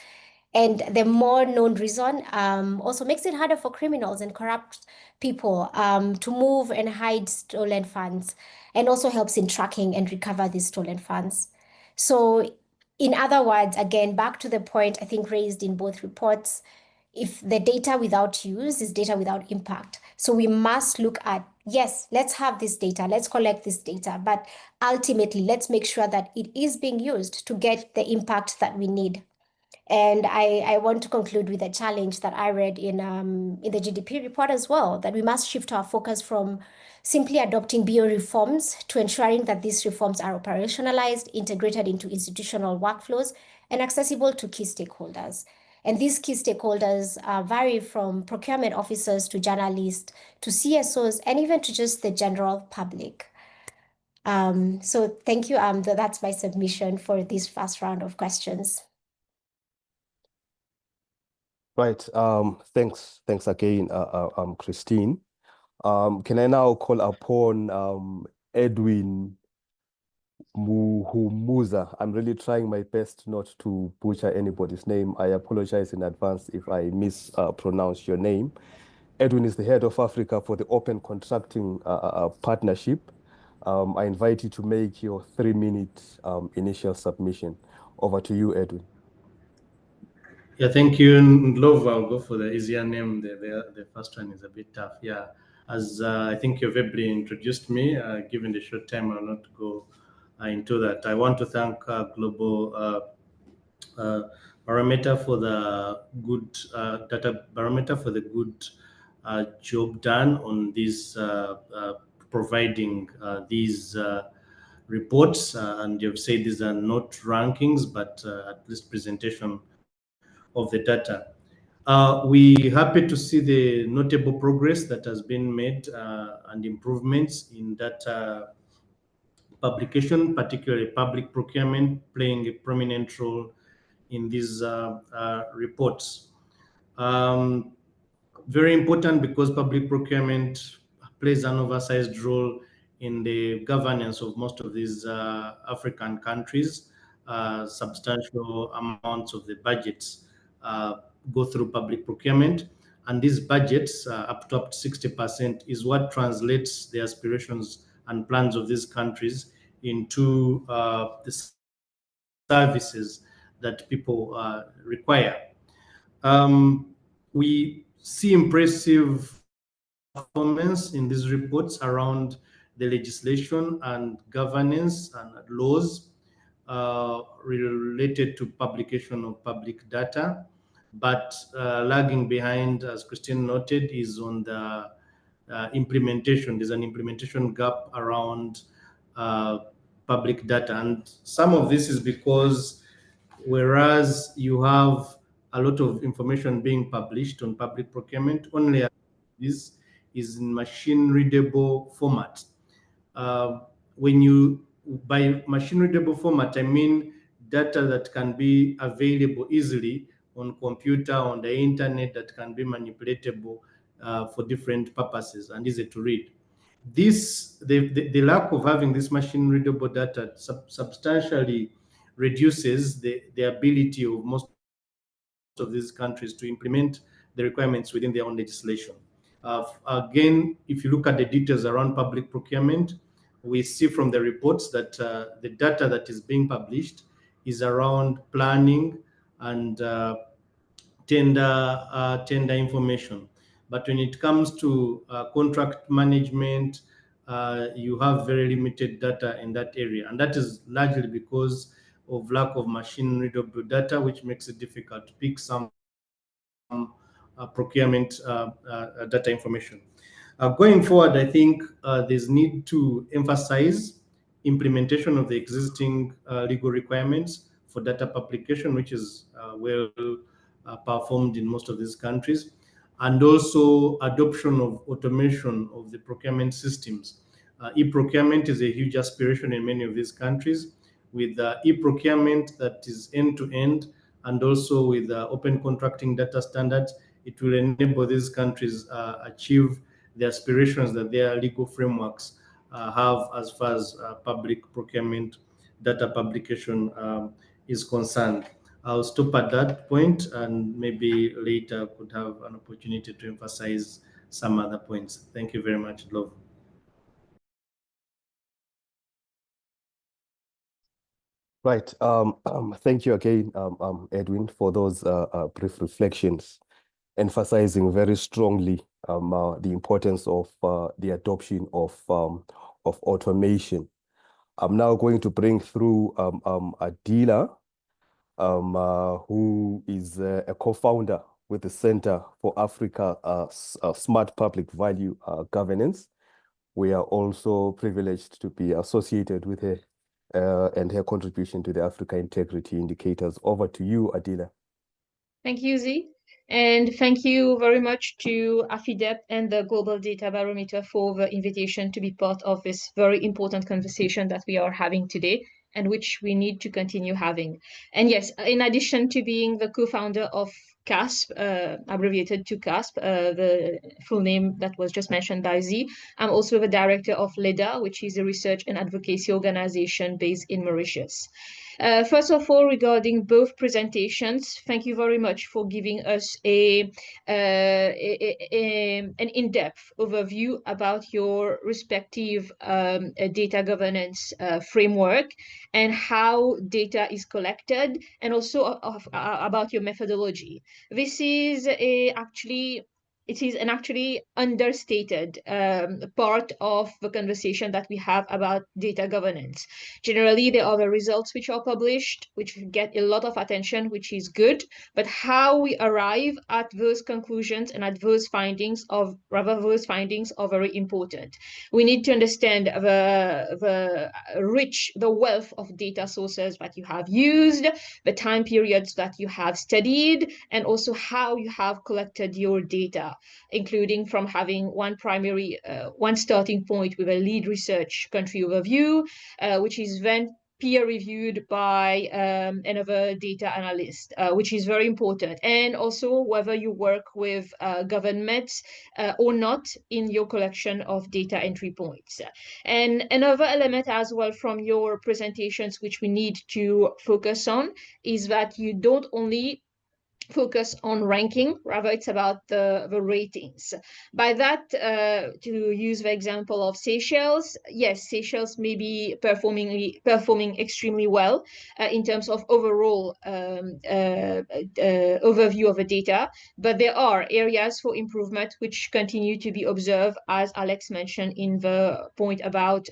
D: and the more known reason also makes it harder for criminals and corrupt people to move and hide stolen funds, and also helps in tracking and recover these stolen funds. So in other words, again, back to the point I think raised in both reports, if the data without use is data without impact. So we must look at, yes, let's have this data, let's collect this data, but ultimately let's make sure that it is being used to get the impact that we need. And I want to conclude with a challenge that I read in the GDP report as well, that we must shift our focus from simply adopting BEO reforms to ensuring that these reforms are operationalized, integrated into institutional workflows, and accessible to key stakeholders. And these key stakeholders vary from procurement officers to journalists to CSOs and even to just the general public. So thank you. That's my submission for this first round of questions.
B: Right. Thanks again, Christine. Can I now call upon Edwin Muhumuza? I'm really trying my best not to butcher anybody's name. I apologize in advance if I mispronounce your name. Edwin is the head of Africa for the Open Contracting Partnership. I invite you to make your 3-minute initial submission. Over to you, Edwin.
E: Yeah, thank you, Ndlovu. I'll go for the easier name. The first one is a bit tough. Yeah. As I think you've ably introduced me, given the short time, I'll not go into that. I want to thank Global Barometer for the good data barometer for the good job done on this providing these reports, and you've said these are not rankings but at least presentation of the data. We happy to see the notable progress that has been made and improvements in data publication, particularly public procurement, playing a prominent role in these reports. Very important because public procurement plays an oversized role in the governance of most of these African countries. Substantial amounts of the budgets go through public procurement, and these budgets, up to 60%, is what translates the aspirations and plans of these countries into the services that people require. We see impressive performance in these reports around the legislation and governance and laws related to publication of public data, but lagging behind, as Christine noted, is on the implementation. There's an implementation gap around public data, and some of this is because whereas you have a lot of information being published on public procurement, only this is in machine readable format. When you, by machine readable format, I mean data that can be available easily on computer, on the internet, that can be manipulatable for different purposes and easy to read. This, the lack of having this machine readable data substantially reduces the ability of most of these countries to implement the requirements within their own legislation. Again, if you look at the details around public procurement, we see from the reports that the data that is being published is around planning and tender information. But when it comes to contract management, you have very limited data in that area. And that is largely because of lack of machine readable data, which makes it difficult to pick some procurement data information. Going forward, I think there's need to emphasize implementation of the existing legal requirements for data publication, which is well performed in most of these countries, and also adoption of automation of the procurement systems. E-procurement is a huge aspiration in many of these countries. With e-procurement that is end-to-end, and also with open contracting data standards, it will enable these countries achieve the aspirations that their legal frameworks have as far as public procurement data publication is concerned. I'll stop at that point, and maybe later could have an opportunity to emphasize some other points. Thank you very much, Love.
B: Right. Thank you again, Edwin, for those brief reflections, emphasizing very strongly the importance of the adoption of automation. I'm now going to bring through Adila, who is a co-founder with the Center for Africa Smart Public Value Governance. We are also privileged to be associated with her and her contribution to the Africa Integrity Indicators. Over to you, Adila.
F: Thank you, Z. And thank you very much to AFIDEP and the Global Data Barometer for the invitation to be part of this very important conversation that we are having today, and which we need to continue having. And yes, in addition to being the co-founder of CASP, abbreviated to CASP, the full name that was just mentioned by Z, I'm also the director of LEDA, which is a research and advocacy organization based in Mauritius. First of all, regarding both presentations, thank you very much for giving us an in-depth overview about your respective data governance framework and how data is collected, and also about your methodology. This is actually it is an actually understated part of the conversation that we have about data governance. Generally, there are the results which are published, which get a lot of attention, which is good, but how we arrive at those conclusions and at those findings are very important. We need to understand the wealth of data sources that you have used, the time periods that you have studied, and also how you have collected your data, including from having one starting point with a lead research country overview, which is then peer reviewed by another data analyst, which is very important. And also whether you work with governments or not in your collection of data entry points. And another element as well from your presentations, which we need to focus on, is that you don't only focus on ranking, rather it's about the ratings. By that, to use the example of Seychelles, yes, Seychelles may be performing extremely well in terms of overall overview of the data, but there are areas for improvement which continue to be observed, as Alex mentioned in the point about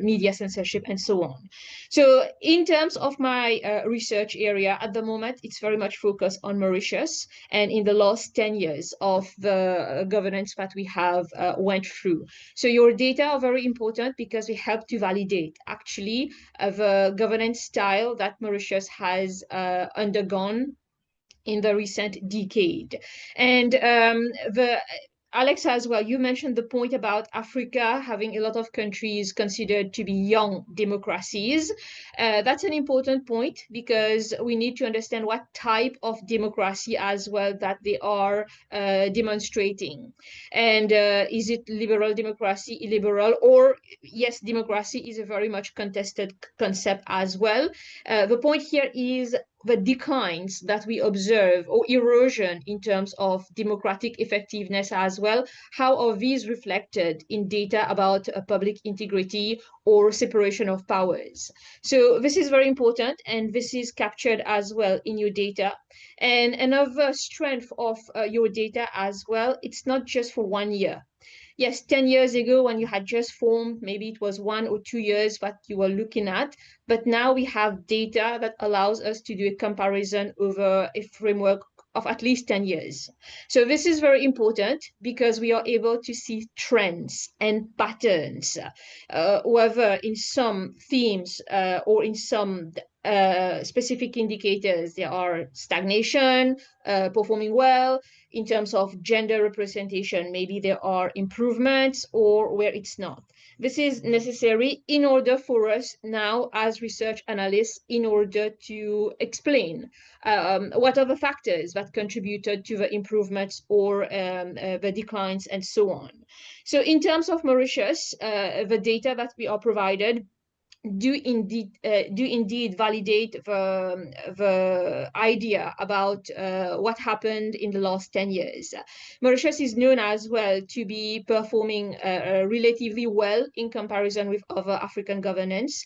F: media censorship and so on. So in terms of my research area at the moment, it's very much focused on Mauritius, and in the last 10 years of the governance that we have went through. So your data are very important because they help to validate actually the governance style that Mauritius has undergone in the recent decade. And Alex, as well, you mentioned the point about Africa having a lot of countries considered to be young democracies. That's an important point because we need to understand what type of democracy as well that they are demonstrating. And is it liberal democracy, illiberal, or yes, democracy is a very much contested concept as well. The point here is the declines that we observe or erosion in terms of democratic effectiveness as well. How are these reflected in data about public integrity or separation of powers? So this is very important, and this is captured as well in your data. And another strength of your data as well, it's not just for 1 year. Yes, 10 years ago when you had just formed, maybe it was 1 or 2 years that you were looking at, but now we have data that allows us to do a comparison over a framework of at least 10 years. So this is very important because we are able to see trends and patterns, whether in some themes or in some specific indicators, there are stagnation, performing well. In terms of gender representation, maybe there are improvements or where it's not. This is necessary in order for us now as research analysts in order to explain what are the factors that contributed to the improvements or the declines and so on. So in terms of Mauritius, the data that we are provided do indeed validate the idea about what happened in the last 10 years. Mauritius is known as well to be performing relatively well in comparison with other African governance,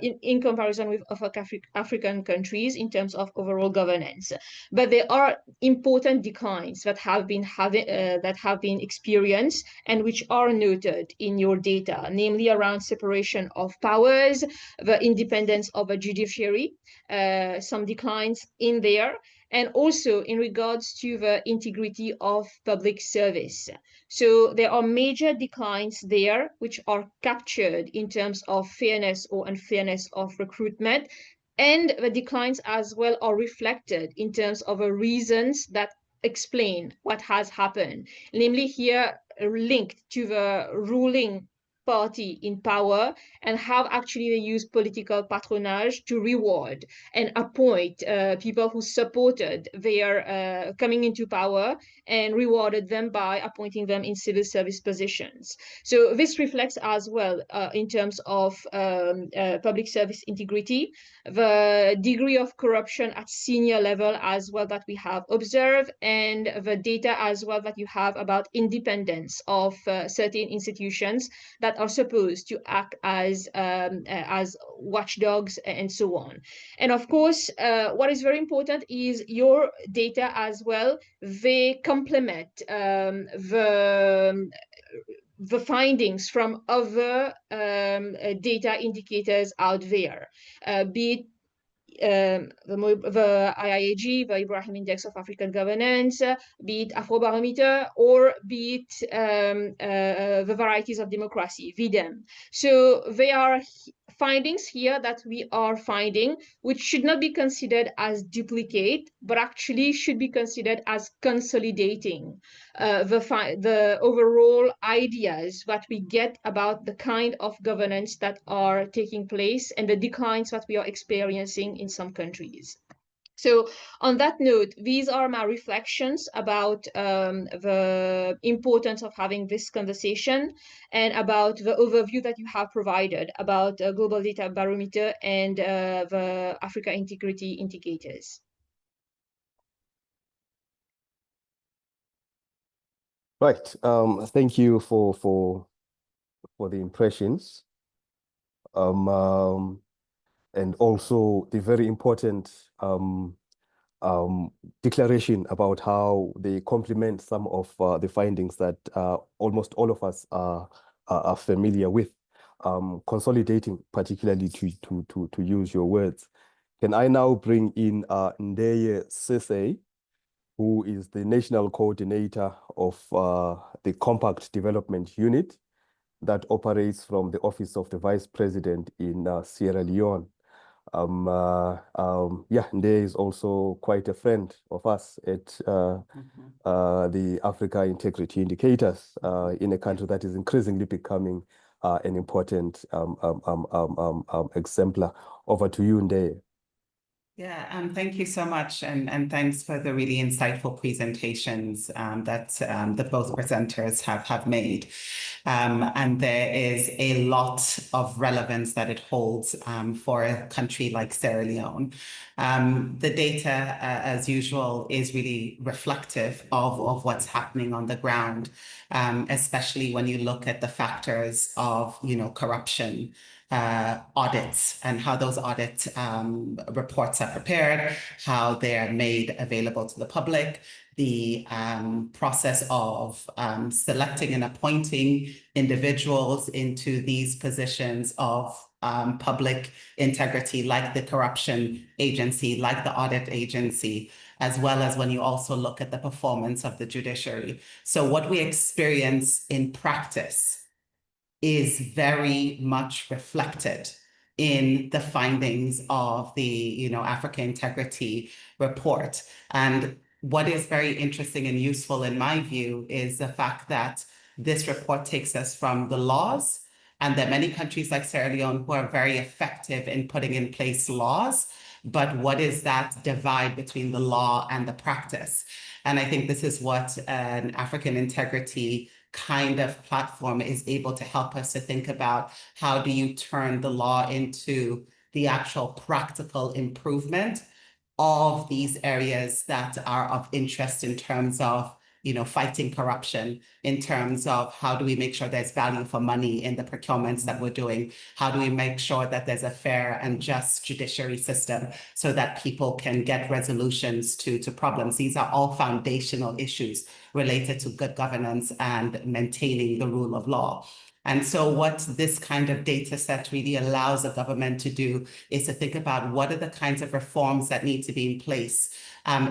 F: in comparison with other African countries in terms of overall governance. But there are important declines that have been experienced and which are noted in your data, namely around separation of powers, the independence of a judiciary, some declines in there, and also in regards to the integrity of public service. So there are major declines there, which are captured in terms of fairness or unfairness of recruitment. And the declines as well are reflected in terms of the reasons that explain what has happened, namely here linked to the ruling party in power and how actually they use political patronage to reward and appoint people who supported their coming into power and rewarded them by appointing them in civil service positions. So this reflects as well in terms of public service integrity, the degree of corruption at senior level as well that we have observed, and the data as well that you have about independence of certain institutions that that are supposed to act as watchdogs and so on. And of course, what is very important is your data as well. They complement the findings from other data indicators out there, be it the IIAG, the Ibrahim Index of African Governance, be it Afrobarometer, or be it the Varieties of Democracy, VDEM. So there are findings here that we are finding, which should not be considered as duplicate, but actually should be considered as consolidating the overall ideas that we get about the kind of governance that are taking place and the declines that we are experiencing in some countries. So on that note, these are my reflections about the importance of having this conversation and about the overview that you have provided about Global Data Barometer and the Africa Integrity Indicators.
B: Right. Thank you for the impressions. And also the very important declaration about how they complement some of the findings that almost all of us are familiar with, consolidating, particularly to use your words. Can I now bring in Ndeye Sese, who is the National Coordinator of the Compact Development Unit that operates from the Office of the Vice President in Sierra Leone. Ndeye is also quite a friend of us at the Africa Integrity Indicators in a country that is increasingly becoming an important exemplar. Over to you, Ndeye.
G: Yeah, thank you so much, and thanks for the really insightful presentations that the both presenters have made. And there is a lot of relevance that it holds for a country like Sierra Leone. The data, as usual, is really reflective of what's happening on the ground, especially when you look at the factors of, corruption, audits, and how those audit reports are prepared, how they're made available to the public, the process of selecting and appointing individuals into these positions of public integrity, like the corruption agency, like the audit agency, as well as when you also look at the performance of the judiciary. So what we experience in practice is very much reflected in the findings of the Africa Integrity Report. And what is very interesting and useful in my view is the fact that this report takes us from the laws, and there are many countries like Sierra Leone who are very effective in putting in place laws, but what is that divide between the law and the practice? And I think this is what an African Integrity kind of platform is able to help us to think about. How do you turn the law into the actual practical improvement of these areas that are of interest in terms of fighting corruption, in terms of how do we make sure there's value for money in the procurements that we're doing? How do we make sure that there's a fair and just judiciary system so that people can get resolutions to problems? These are all foundational issues related to good governance and maintaining the rule of law. And so what this kind of data set really allows a government to do is to think about what are the kinds of reforms that need to be in place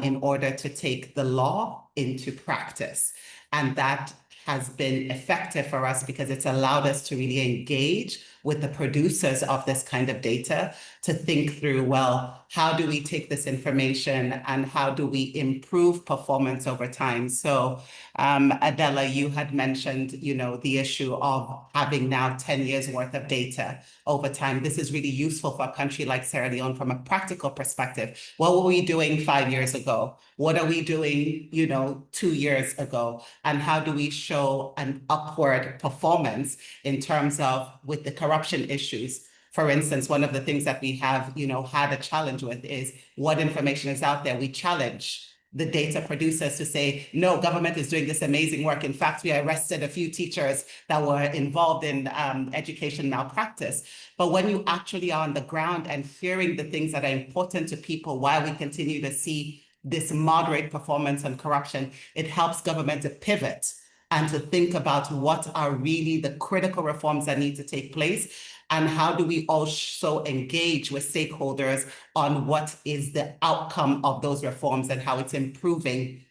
G: in order to take the law into practice. And that has been effective for us because it's allowed us to really engage with the producers of this kind of data to think through, well, how do we take this information and how do we improve performance over time? So Adela, you had mentioned, the issue of having now 10 years worth of data over time. This is really useful for a country like Sierra Leone from a practical perspective. What were we doing 5 years ago? What are we doing, 2 years ago? And how do we show an upward performance in terms of with the corruption issues? For instance, one of the things that we have, had a challenge with is what information is out there. We challenge the data producers to say, no, government is doing this amazing work. In fact, we arrested a few teachers that were involved in education malpractice. But when you actually are on the ground and hearing the things that are important to people while we continue to see this moderate performance and corruption, it helps government to pivot and to think about what are really the critical reforms that need to take place, and how do we also engage with stakeholders on what is the outcome of those reforms and how it's improving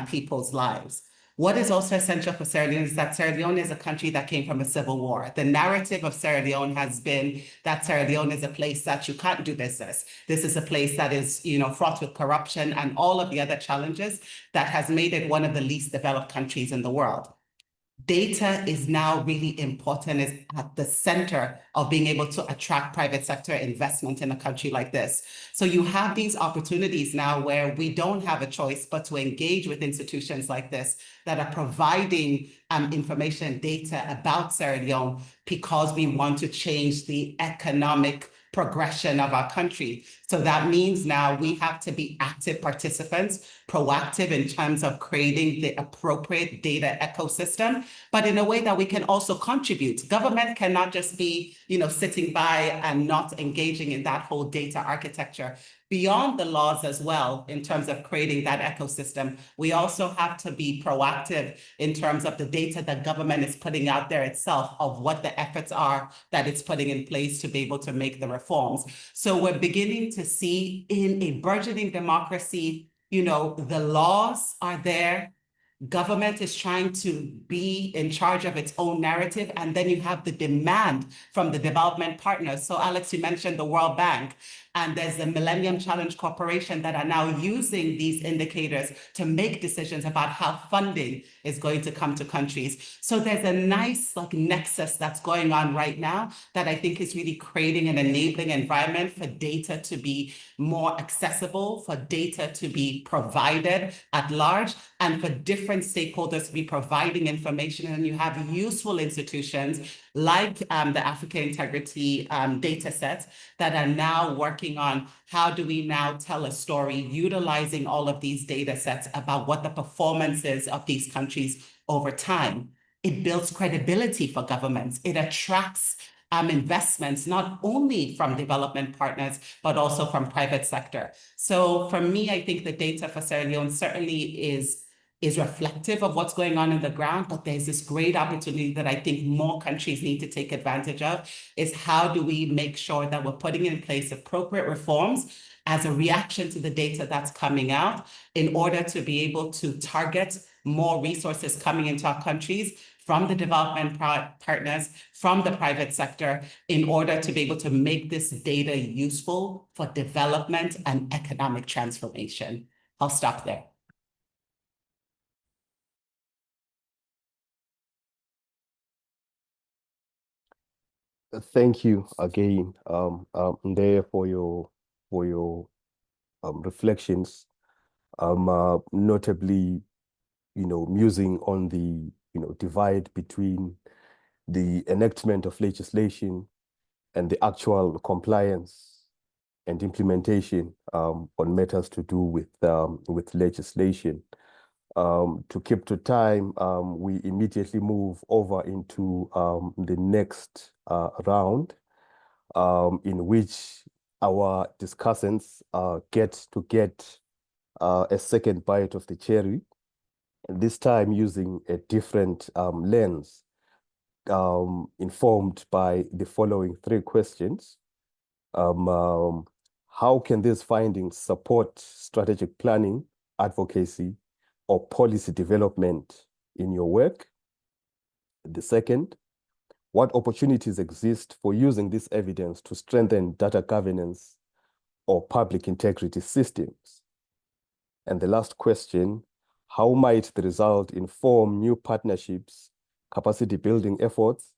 G: people's lives. What is also essential for Sierra Leone is that Sierra Leone is a country that came from a civil war. The narrative of Sierra Leone has been that Sierra Leone is a place that you can't do business. This is a place that is, fraught with corruption and all of the other challenges that has made it one of the least developed countries in the world. Data is now really important, is at the center of being able to attract private sector investment in a country like this. So you have these opportunities now where we don't have a choice but to engage with institutions like this that are providing information and data about Sierra Leone because we want to change the economic progression of our country. So that means now we have to be active participants, proactive in terms of creating the appropriate data ecosystem, but in a way that we can also contribute. Government cannot just be, sitting by and not engaging in that whole data architecture. Beyond the laws as well, in terms of creating that ecosystem, we also have to be proactive in terms of the data that government is putting out there itself, of what the efforts are that it's putting in place to be able to make the reforms. So we're beginning to see in a burgeoning democracy, the laws are there. Government is trying to be in charge of its own narrative, and then you have the demand from the development partners. So Alex, you mentioned the World Bank, and there's the Millennium Challenge Corporation that are now using these indicators to make decisions about how funding is going to come to countries. So there's a nice nexus that's going on right now that I think is really creating an enabling environment for data to be more accessible, for data to be provided at large, and for different stakeholders to be providing information. And you have useful institutions like the Africa Integrity data set that are now working on how do we now tell a story utilizing all of these data sets about what the performance is of these countries over time. It builds credibility for governments. It attracts investments, not only from development partners, but also from private sector. So for me, I think the data for Sierra Leone certainly is reflective of what's going on in the ground, but there's this great opportunity that I think more countries need to take advantage of, is how do we make sure that we're putting in place appropriate reforms as a reaction to the data that's coming out, in order to be able to target more resources coming into our countries from the development partners, from the private sector, in order to be able to make this data useful for development and economic transformation. I'll stop there.
B: Thank you again, there for your reflections, notably, musing on the divide between the enactment of legislation and the actual compliance and implementation on matters to do with legislation. To keep to time, we immediately move over into the next round, in which our discussants get a second bite of the cherry, and this time using a different lens, informed by the following three questions. How can these findings support strategic planning, advocacy, or policy development in your work? The second, what opportunities exist for using this evidence to strengthen data governance or public integrity systems? And the last question, how might the result inform new partnerships, capacity building efforts,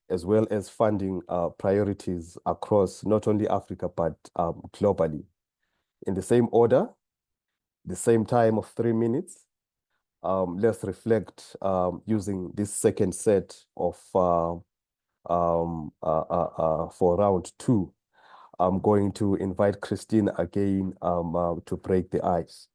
B: as well as funding priorities across not only Africa, but globally? In the same order, the same time of 3 minutes, let's reflect using this second set of for round 2. I'm going to invite Christine again to break the ice.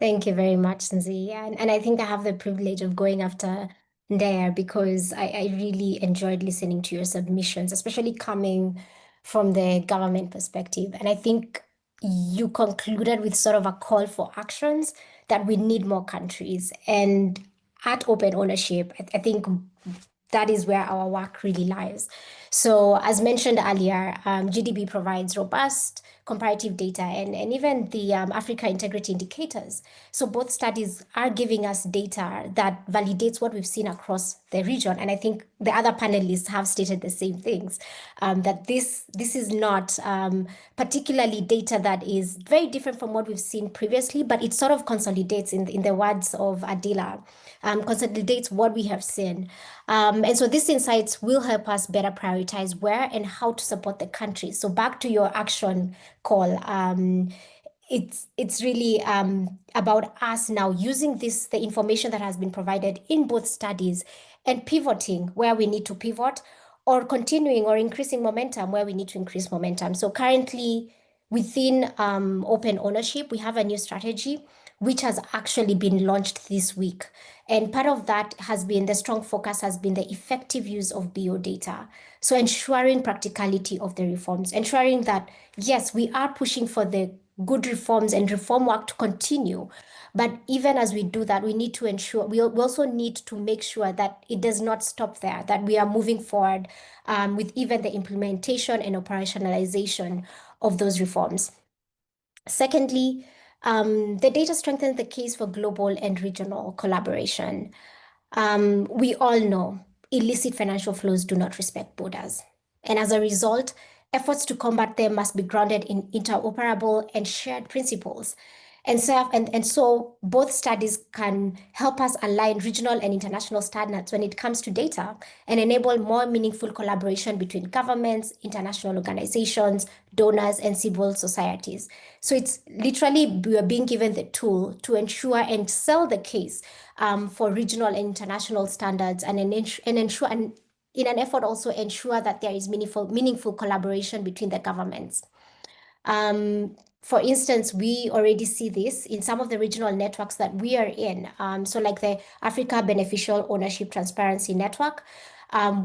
D: Thank you very much, Nzi. And I think I have the privilege of going after Ndaya because I really enjoyed listening to your submissions, especially coming from the government perspective. And I think you concluded with sort of a call for actions that we need more countries. And at open ownership, I think that is where our work really lies. So, as mentioned earlier, GDB provides robust comparative data and even the Africa integrity indicators. So, both studies are giving us data that validates what we've seen across the region. And I think the other panelists have stated the same things, that this is not particularly data that is very different from what we've seen previously, but it sort of consolidates, in the words of Adila, consolidates what we have seen. And so these insights will help us better prioritize where and how to support the country. So back to your action call, it's really about us now using the information that has been provided in both studies and pivoting where we need to pivot, or continuing or increasing momentum where we need to increase momentum. So currently, within open ownership, we have a new strategy which has actually been launched this week. And part of that has been, the strong focus has been the effective use of bio data. So ensuring practicality of the reforms, ensuring that, yes, we are pushing for the good reforms and reform work to continue. But even as we do that, we need to ensure, we also need to make sure that it does not stop there, that we are moving forward with even the implementation and operationalization of those reforms. Secondly, the data strengthens the case for global and regional collaboration. We all know illicit financial flows do not respect borders. And as a result, efforts to combat them must be grounded in interoperable and shared principles. And so both studies can help us align regional and international standards when it comes to data and enable more meaningful collaboration between governments, international organizations, donors, and civil societies. So it's literally, we are being given the tool to ensure and sell the case for regional and international standards, and ensure, and in an effort also ensure that there is meaningful collaboration between the governments. For instance, we already see this in some of the regional networks that we are in. So like the Africa Beneficial Ownership Transparency Network,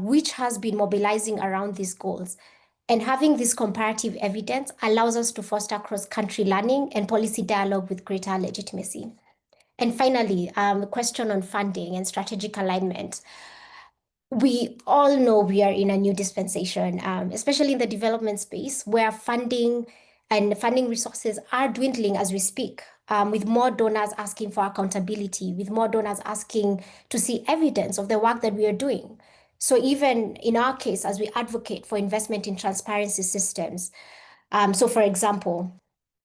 D: which has been mobilizing around these goals. And having this comparative evidence allows us to foster cross-country learning and policy dialogue with greater legitimacy. And finally, the question on funding and strategic alignment. We all know we are in a new dispensation, especially in the development space, where funding resources are dwindling as we speak, with more donors asking for accountability, with more donors asking to see evidence of the work that we are doing. So even in our case, as we advocate for investment in transparency systems, so for example,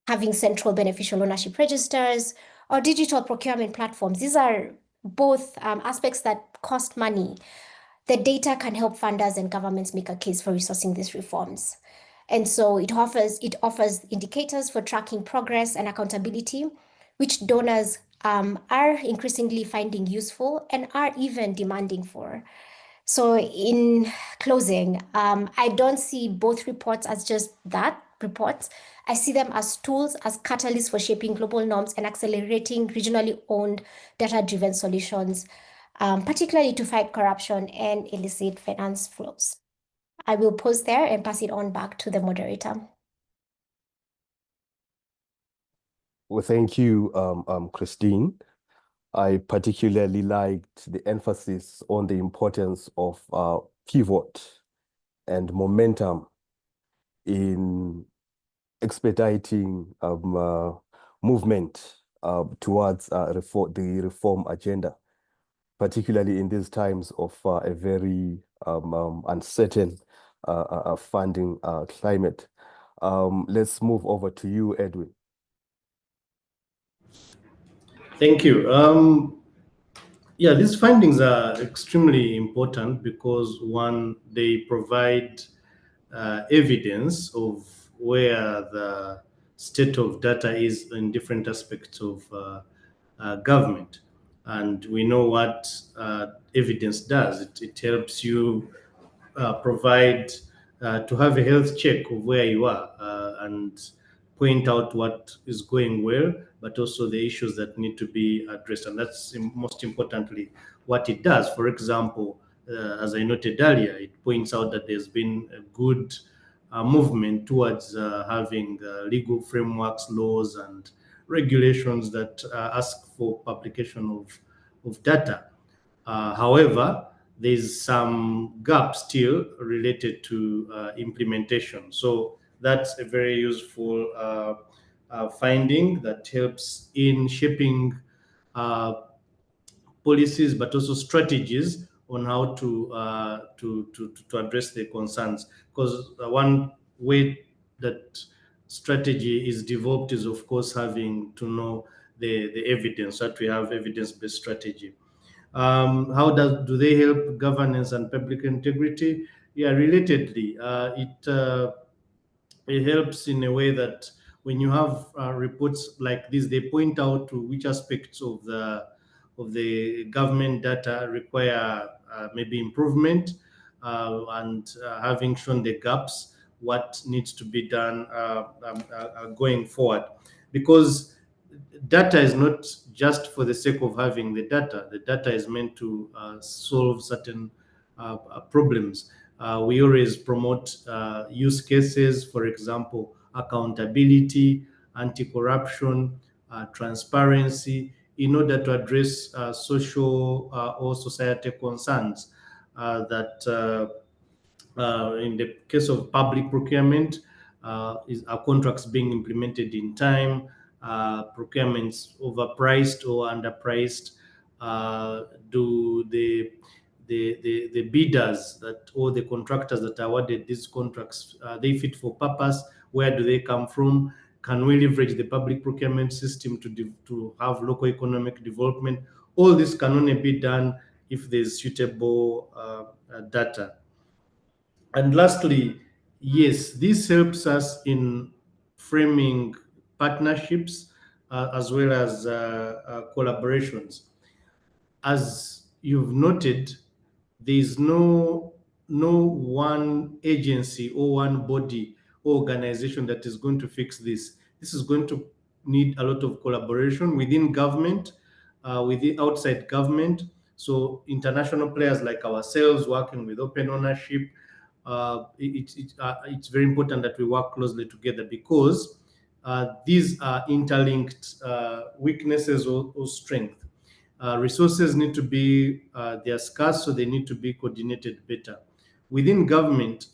D: having central beneficial ownership registers or digital procurement platforms, these are both aspects that cost money. The data can help funders and governments make a case for resourcing these reforms. And so it offers indicators for tracking progress and accountability, which donors are increasingly finding useful and are even demanding for. So in closing, I don't see both reports as just that, reports. I see them as tools, as catalysts for shaping global norms and accelerating regionally owned data-driven solutions, particularly to fight corruption and illicit finance flows. I will pause there and pass it on back to the moderator.
B: Well, thank you, Christine. I particularly liked the emphasis on the importance of pivot and momentum in expediting movement towards the reform agenda, particularly in these times of a very uncertain funding climate. Let's move over to you, Edwin.
E: Thank you. Yeah, these findings are extremely important because, one, they provide evidence of where the state of data is in different aspects of government. And we know what evidence does. It helps you provide to have a health check of where you are and point out what is going well, but also the issues that need to be addressed. And that's most importantly what it does. For example, as I noted earlier, it points out that there's been a good movement towards having legal frameworks, laws, and regulations that ask for publication of data. However, there's some gap still related to implementation. So that's a very useful finding that helps in shaping policies, but also strategies on how to address the concerns. Because one way that strategy is developed is, of course, having to know the evidence, that we have evidence-based strategy. How do they help governance and public integrity? Yeah, relatedly, it helps in a way that when you have reports like this, they point out to which aspects of the government data require maybe improvement, and having shown the gaps, what needs to be done going forward. Because data is not just for the sake of having the data. The data is meant to solve certain problems. We always promote use cases, for example, accountability, anti-corruption, transparency, in order to address social or societal concerns that in the case of public procurement, are contracts being implemented in time, procurements overpriced or underpriced, do the bidders that, or the contractors that are awarded these contracts, they fit for purpose? Where do they come from? Can we leverage the public procurement system to have local economic development? All this can only be done if there's suitable data. And lastly, yes, this helps us in framing partnerships as well as collaborations. As you've noted, there is no one agency or one body or organization that is going to fix this. This is going to need a lot of collaboration within government, within outside government. So international players like ourselves working with open ownership, it's very important that we work closely together, because these are interlinked weaknesses or strength. Resources need to be, they are scarce, so they need to be coordinated better. Within government,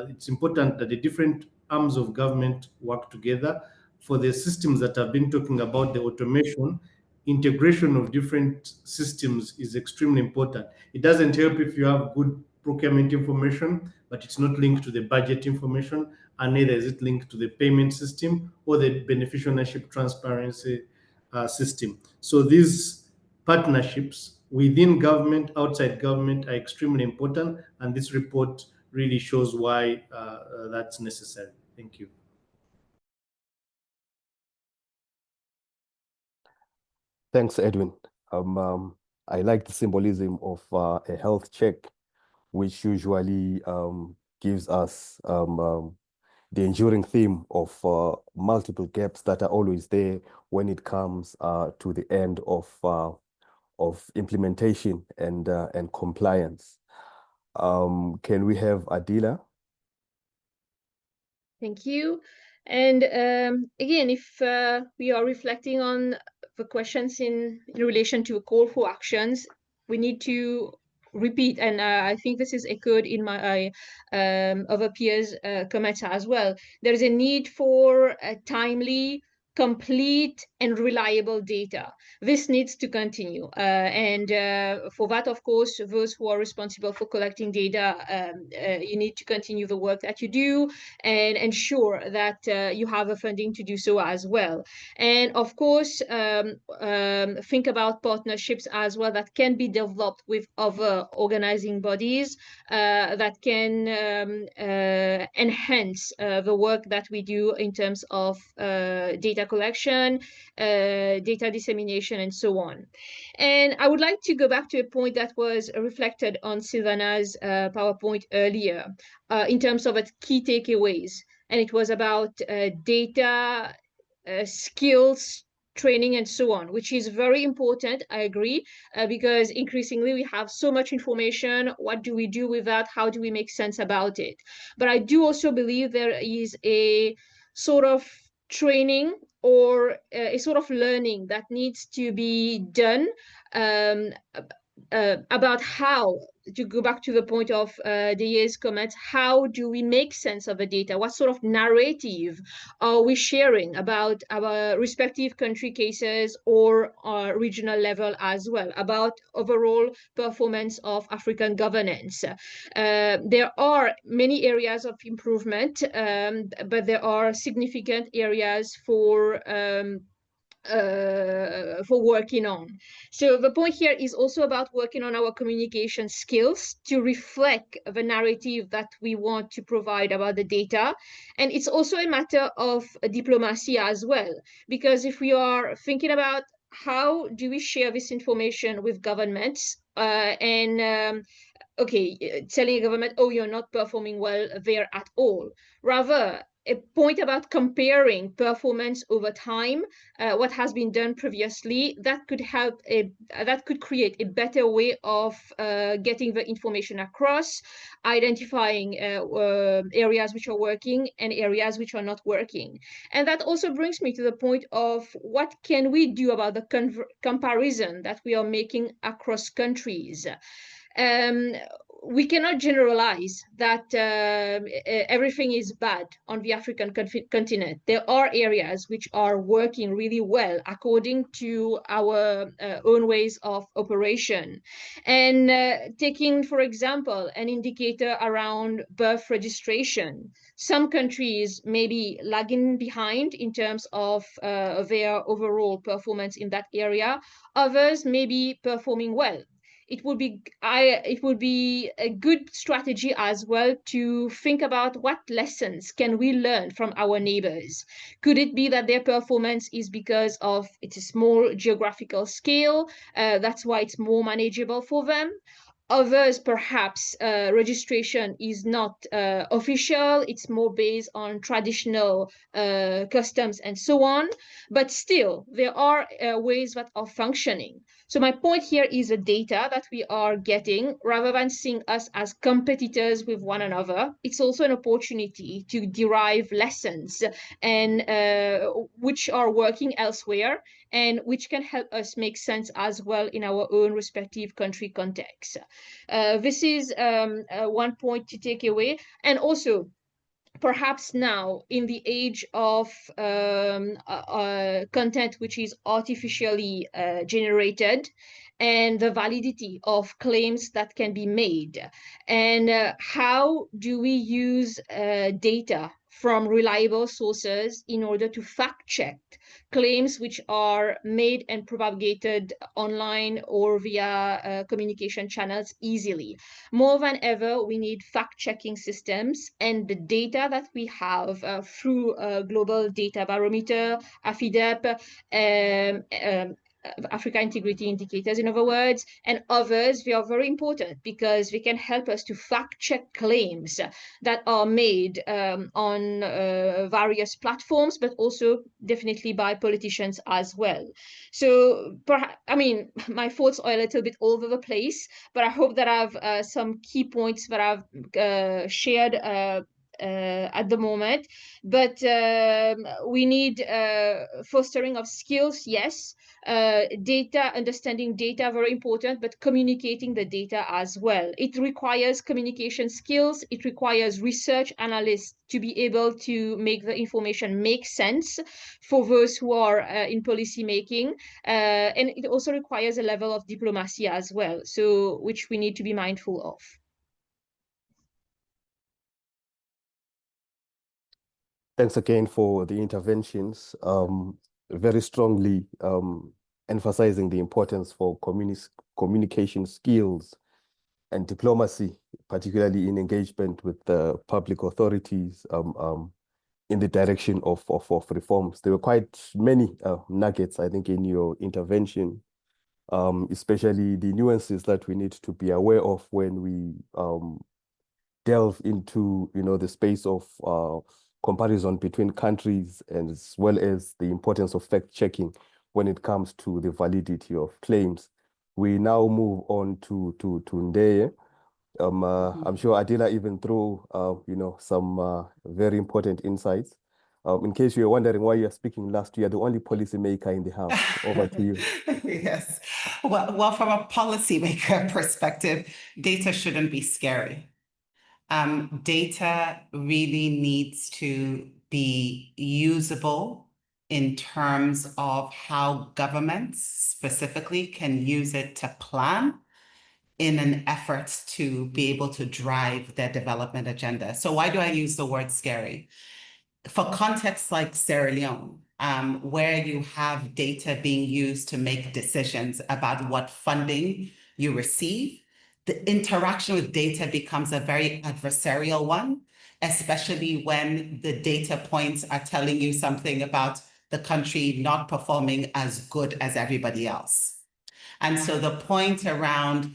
E: it's important that the different arms of government work together. For the systems that I've been talking about, the automation, integration of different systems is extremely important. It doesn't help if you have good procurement information, but it's not linked to the budget information, and neither is it linked to the payment system or the beneficial ownership transparency system. So these partnerships within government, outside government, are extremely important, and this report really shows why that's necessary. Thank you.
B: Thanks, Edwin. I like the symbolism of a health check, which usually gives us the enduring theme of multiple gaps that are always there when it comes to the end of implementation and compliance. Can we have Adila?
F: Thank you. And again, if we are reflecting on the questions in relation to a call for actions, we need to repeat, and I think this is echoed in my other peers' comments as well. There is a need for timely, complete, and reliable data. This needs to continue. And for that, of course, those who are responsible for collecting data, you need to continue the work that you do and ensure that you have the funding to do so as well. And of course, think about partnerships as well that can be developed with other organizing bodies that can enhance the work that we do in terms of data collection, data dissemination, and so on. And I would like to go back to a point that was reflected on Silvana's PowerPoint earlier in terms of its key takeaways. And it was about data skills training and so on, which is very important. I agree, because increasingly we have so much information. What do we do with that? How do we make sense about it? But I do also believe there is a sort of training or a sort of learning that needs to be done about how, to go back to the point of Deye's comments, how do we make sense of the data? What sort of narrative are we sharing about our respective country cases or regional level as well, about overall performance of African governance? There are many areas of improvement, but there are significant areas for working on. So the point here is also about working on our communication skills to reflect the narrative that we want to provide about the data. And it's also a matter of diplomacy as well, because if we are thinking about how do we share this information with governments telling a government, oh, you're not performing well there at all. Rather, a point about comparing performance over time, what has been done previously, that could create a better way of getting the information across, identifying areas which are working and areas which are not working. And that also brings me to the point of what can we do about the comparison that we are making across countries. We cannot generalize that everything is bad on the African continent. There are areas which are working really well according to our own ways of operation. And taking, for example, an indicator around birth registration, some countries may be lagging behind in terms of their overall performance in that area. Others may be performing well. It would be a good strategy as well to think about what lessons can we learn from our neighbors. Could it be that their performance is because of it's a small geographical scale, that's why it's more manageable for them? Others, perhaps, registration is not official, it's more based on traditional customs and so on, but still there are ways that are functioning. So my point here is the data that we are getting, rather than seeing us as competitors with one another, it's also an opportunity to derive lessons and which are working elsewhere and which can help us make sense as well in our own respective country context. This is one point to take away. And also, perhaps now, in the age of content which is artificially generated, and the validity of claims that can be made, and how do we use data from reliable sources in order to fact check claims which are made and propagated online or via communication channels easily. More than ever, we need fact-checking systems, and the data that we have through Global Data Barometer, AFIDEP, Africa Integrity Indicators, in other words, and others, they are very important because they can help us to fact-check claims that are made on various platforms, but also definitely by politicians as well. So, I mean, my thoughts are a little bit all over the place, but I hope that I've some key points that I've shared at the moment. But we need fostering of skills, yes. Understanding data, very important, but communicating the data as well. It requires communication skills. It requires research analysts to be able to make the information make sense for those who are in policy making. And it also requires a level of diplomacy as well, so which we need to be mindful of.
B: Thanks again for the interventions, very strongly emphasizing the importance for communication skills and diplomacy, particularly in engagement with the public authorities in the direction of reforms. There were quite many nuggets, I think, in your intervention, especially the nuances that we need to be aware of when we delve into, the space of comparison between countries, and as well as the importance of fact-checking when it comes to the validity of claims. We now move on to Ndeye. I'm sure Adila even threw, some very important insights. In case you're wondering why you're speaking last, you are the only policymaker in the House. Over to you.
G: Yes. Well, from a policymaker perspective, data shouldn't be scary. Data really needs to be usable in terms of how governments specifically can use it to plan in an effort to be able to drive their development agenda. So why do I use the word scary? For contexts like Sierra Leone, where you have data being used to make decisions about what funding you receive, the interaction with data becomes a very adversarial one, especially when the data points are telling you something about the country not performing as good as everybody else. And so the point around,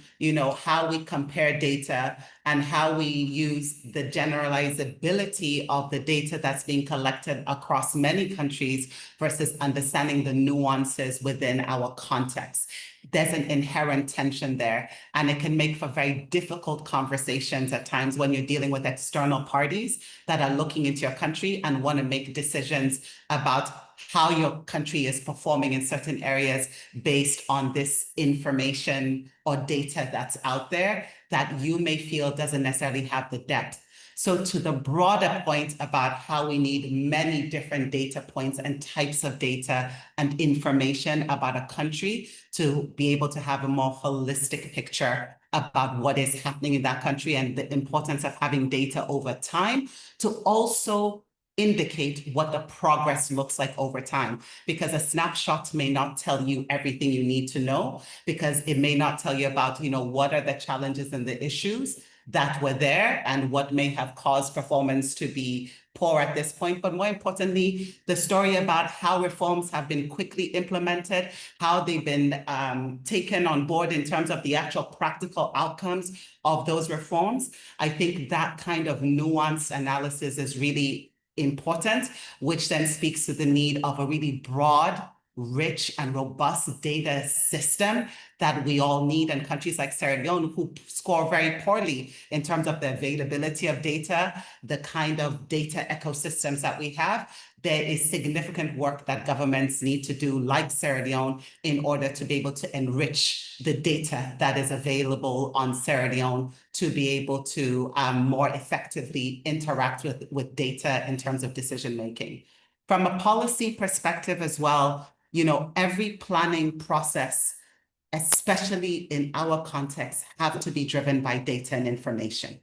G: how we compare data and how we use the generalizability of the data that's being collected across many countries versus understanding the nuances within our context. There's an inherent tension there, and it can make for very difficult conversations at times when you're dealing with external parties that are looking into your country and want to make decisions about how your country is performing in certain areas based on this information or data that's out there that you may feel doesn't necessarily have the depth. So to the broader point about how we need many different data points and types of data and information about a country to be able to have a more holistic picture about what is happening in that country and the importance of having data over time to also indicate what the progress looks like over time, because a snapshot may not tell you everything you need to know, because it may not tell you about, what are the challenges and the issues that were there and what may have caused performance to be poor at this point. But more importantly, the story about how reforms have been quickly implemented, how they've been taken on board in terms of the actual practical outcomes of those reforms. I think that kind of nuanced analysis is really important, which then speaks to the need of a really broad, rich, and robust data system that we all need in countries like Sierra Leone, who score very poorly in terms of the availability of data, the kind of data ecosystems that we have. There is significant work that governments need to do, like Sierra Leone, in order to be able to enrich the data that is available on Sierra Leone to be able to more effectively interact with data in terms of decision making. From a policy perspective as well, every planning process, especially in our context, have to be driven by data and information.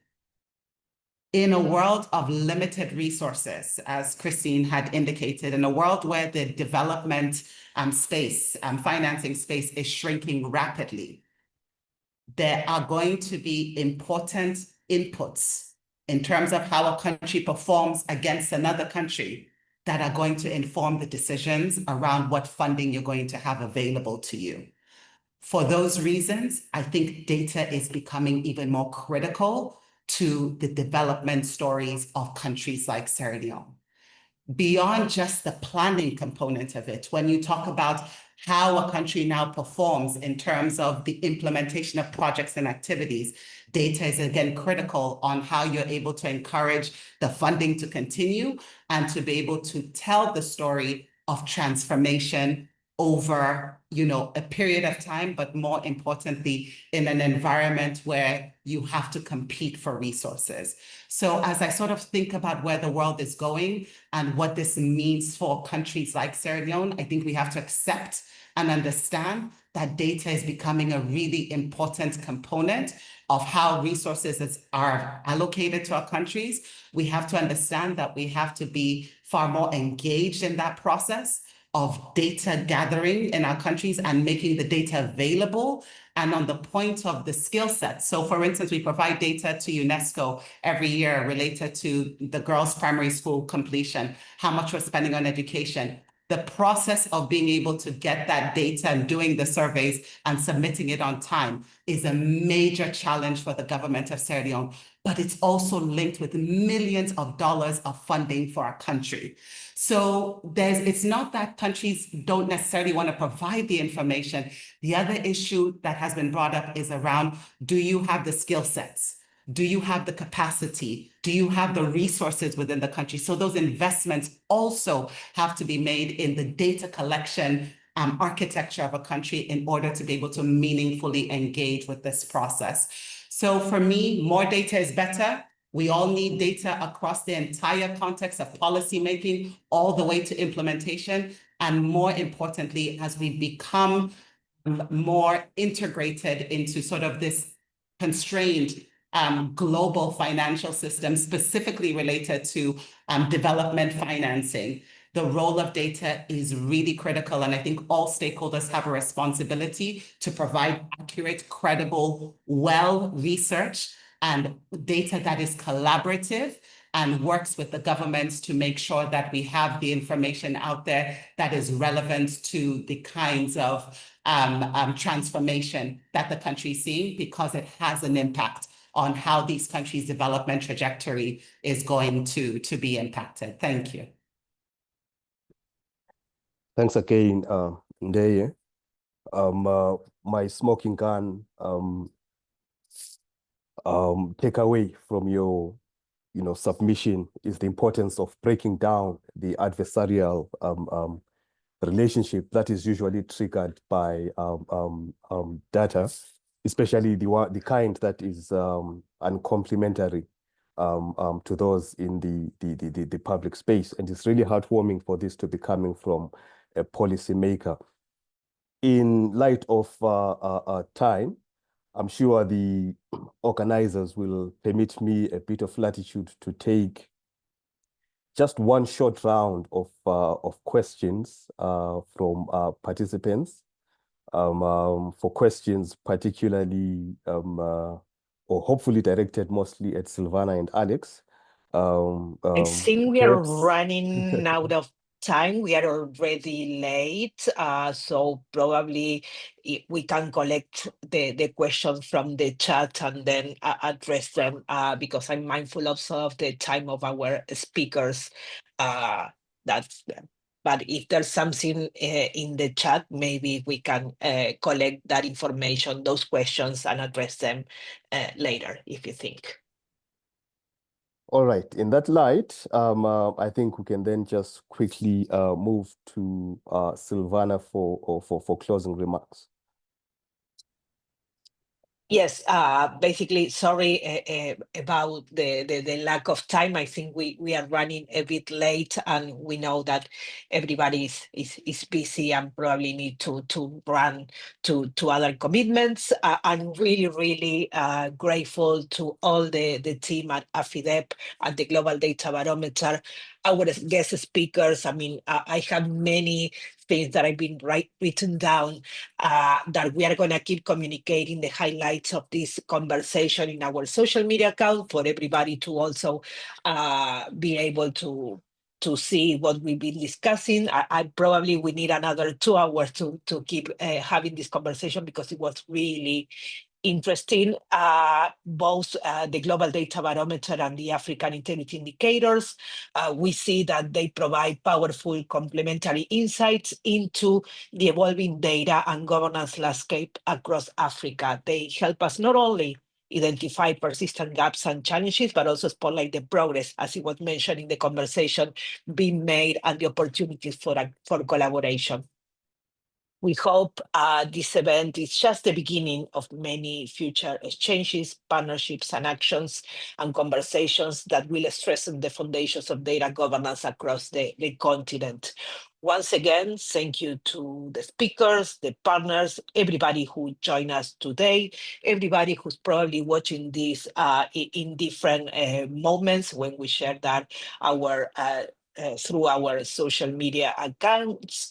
G: In a world of limited resources, as Christine had indicated, in a world where the development space, financing space is shrinking rapidly, there are going to be important inputs in terms of how a country performs against another country that are going to inform the decisions around what funding you're going to have available to you. For those reasons, I think data is becoming even more critical to the development stories of countries like Sierra Leone. Beyond just the planning component of it, when you talk about how a country now performs in terms of the implementation of projects and activities, data is again critical on how you're able to encourage the funding to continue and to be able to tell the story of transformation over, a period of time, but more importantly, in an environment where you have to compete for resources. So as I sort of think about where the world is going and what this means for countries like Sierra Leone, I think we have to accept and understand that data is becoming a really important component of how resources are allocated to our countries. We have to understand that we have to be far more engaged in that process of data gathering in our countries and making the data available, and on the point of the skill set. So for instance, we provide data to UNESCO every year related to the girls' primary school completion, how much we're spending on education. the process of being able to get that data and doing the surveys and submitting it on time is a major challenge for the government of Sierra Leone, but it's also linked with millions of dollars of funding for our country. So it's not that countries don't necessarily want to provide the information. The other issue that has been brought up is around, do you have the skill sets? Do you have the capacity? Do you have the resources within the country? So those investments also have to be made in the data collection architecture of a country in order to be able to meaningfully engage with this process. So for me, more data is better. We all need data across the entire context of policymaking, all the way to implementation. And more importantly, as we become more integrated into sort of this constrained global financial system, specifically related to development financing, the role of data is really critical. And I think all stakeholders have a responsibility to provide accurate, credible, well-researched and data that is collaborative and works with the governments to make sure that we have the information out there that is relevant to the kinds of transformation that the country is seeing, because it has an impact on how these countries' development trajectory is going to be impacted. Thank you.
B: Thanks again, Ndeye. My smoking gun takeaway from your submission is the importance of breaking down the adversarial relationship that is usually triggered by data, especially the kind that is uncomplimentary to those in the public space. And it's really heartwarming for this to be coming from a policymaker. In light of time, I'm sure the organizers will permit me a bit of latitude to take just one short round of questions from participants. For questions particularly or hopefully directed mostly at Silvana and Alex.
C: I think we are
B: Perhaps
C: running out of time. We are already late, so probably we can collect the questions from the chat and then address them, because I'm mindful also of the time of our speakers. But if there's something in the chat, maybe we can collect that information, those questions, and address them later, if you think.
B: all right. In that light, I think we can then just quickly move to Silvana for closing remarks.
C: Yes, basically, sorry about the lack of time. I think we are running a bit late, and we know that everybody is busy and probably need to run to other commitments. I'm really grateful to all the team at AFIDEP and the Global Data Barometer, our guest speakers. I mean, I have many things that I've been written down that we are going to keep communicating the highlights of this conversation in our social media account for everybody to also be able to see what we've been discussing. I probably we need another 2 hours to keep having this conversation, because it was really interesting. Both the Global Data Barometer and the African Integrity Indicators, we see that they provide powerful complementary insights into the evolving data and governance landscape across Africa. They help us not only identify persistent gaps and challenges, but also spotlight the progress, as it was mentioned in the conversation, being made and the opportunities for collaboration. We hope this event is just the beginning of many future exchanges, partnerships, and actions and conversations that will strengthen the foundations of data governance across the continent. Once again, thank you to the speakers, the partners, everybody who joined us today, everybody who's probably watching this in different moments when we share that our through our social media accounts.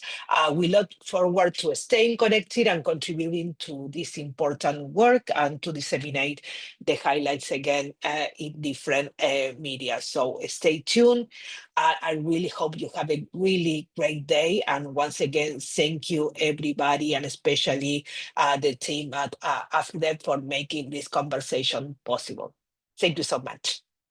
C: We look forward to staying connected and contributing to this important work and to disseminate the highlights again in different media. So stay tuned. I really hope you have a really great day. And once again, thank you everybody, and especially the team at AFIDEP for making this conversation possible. Thank you so much.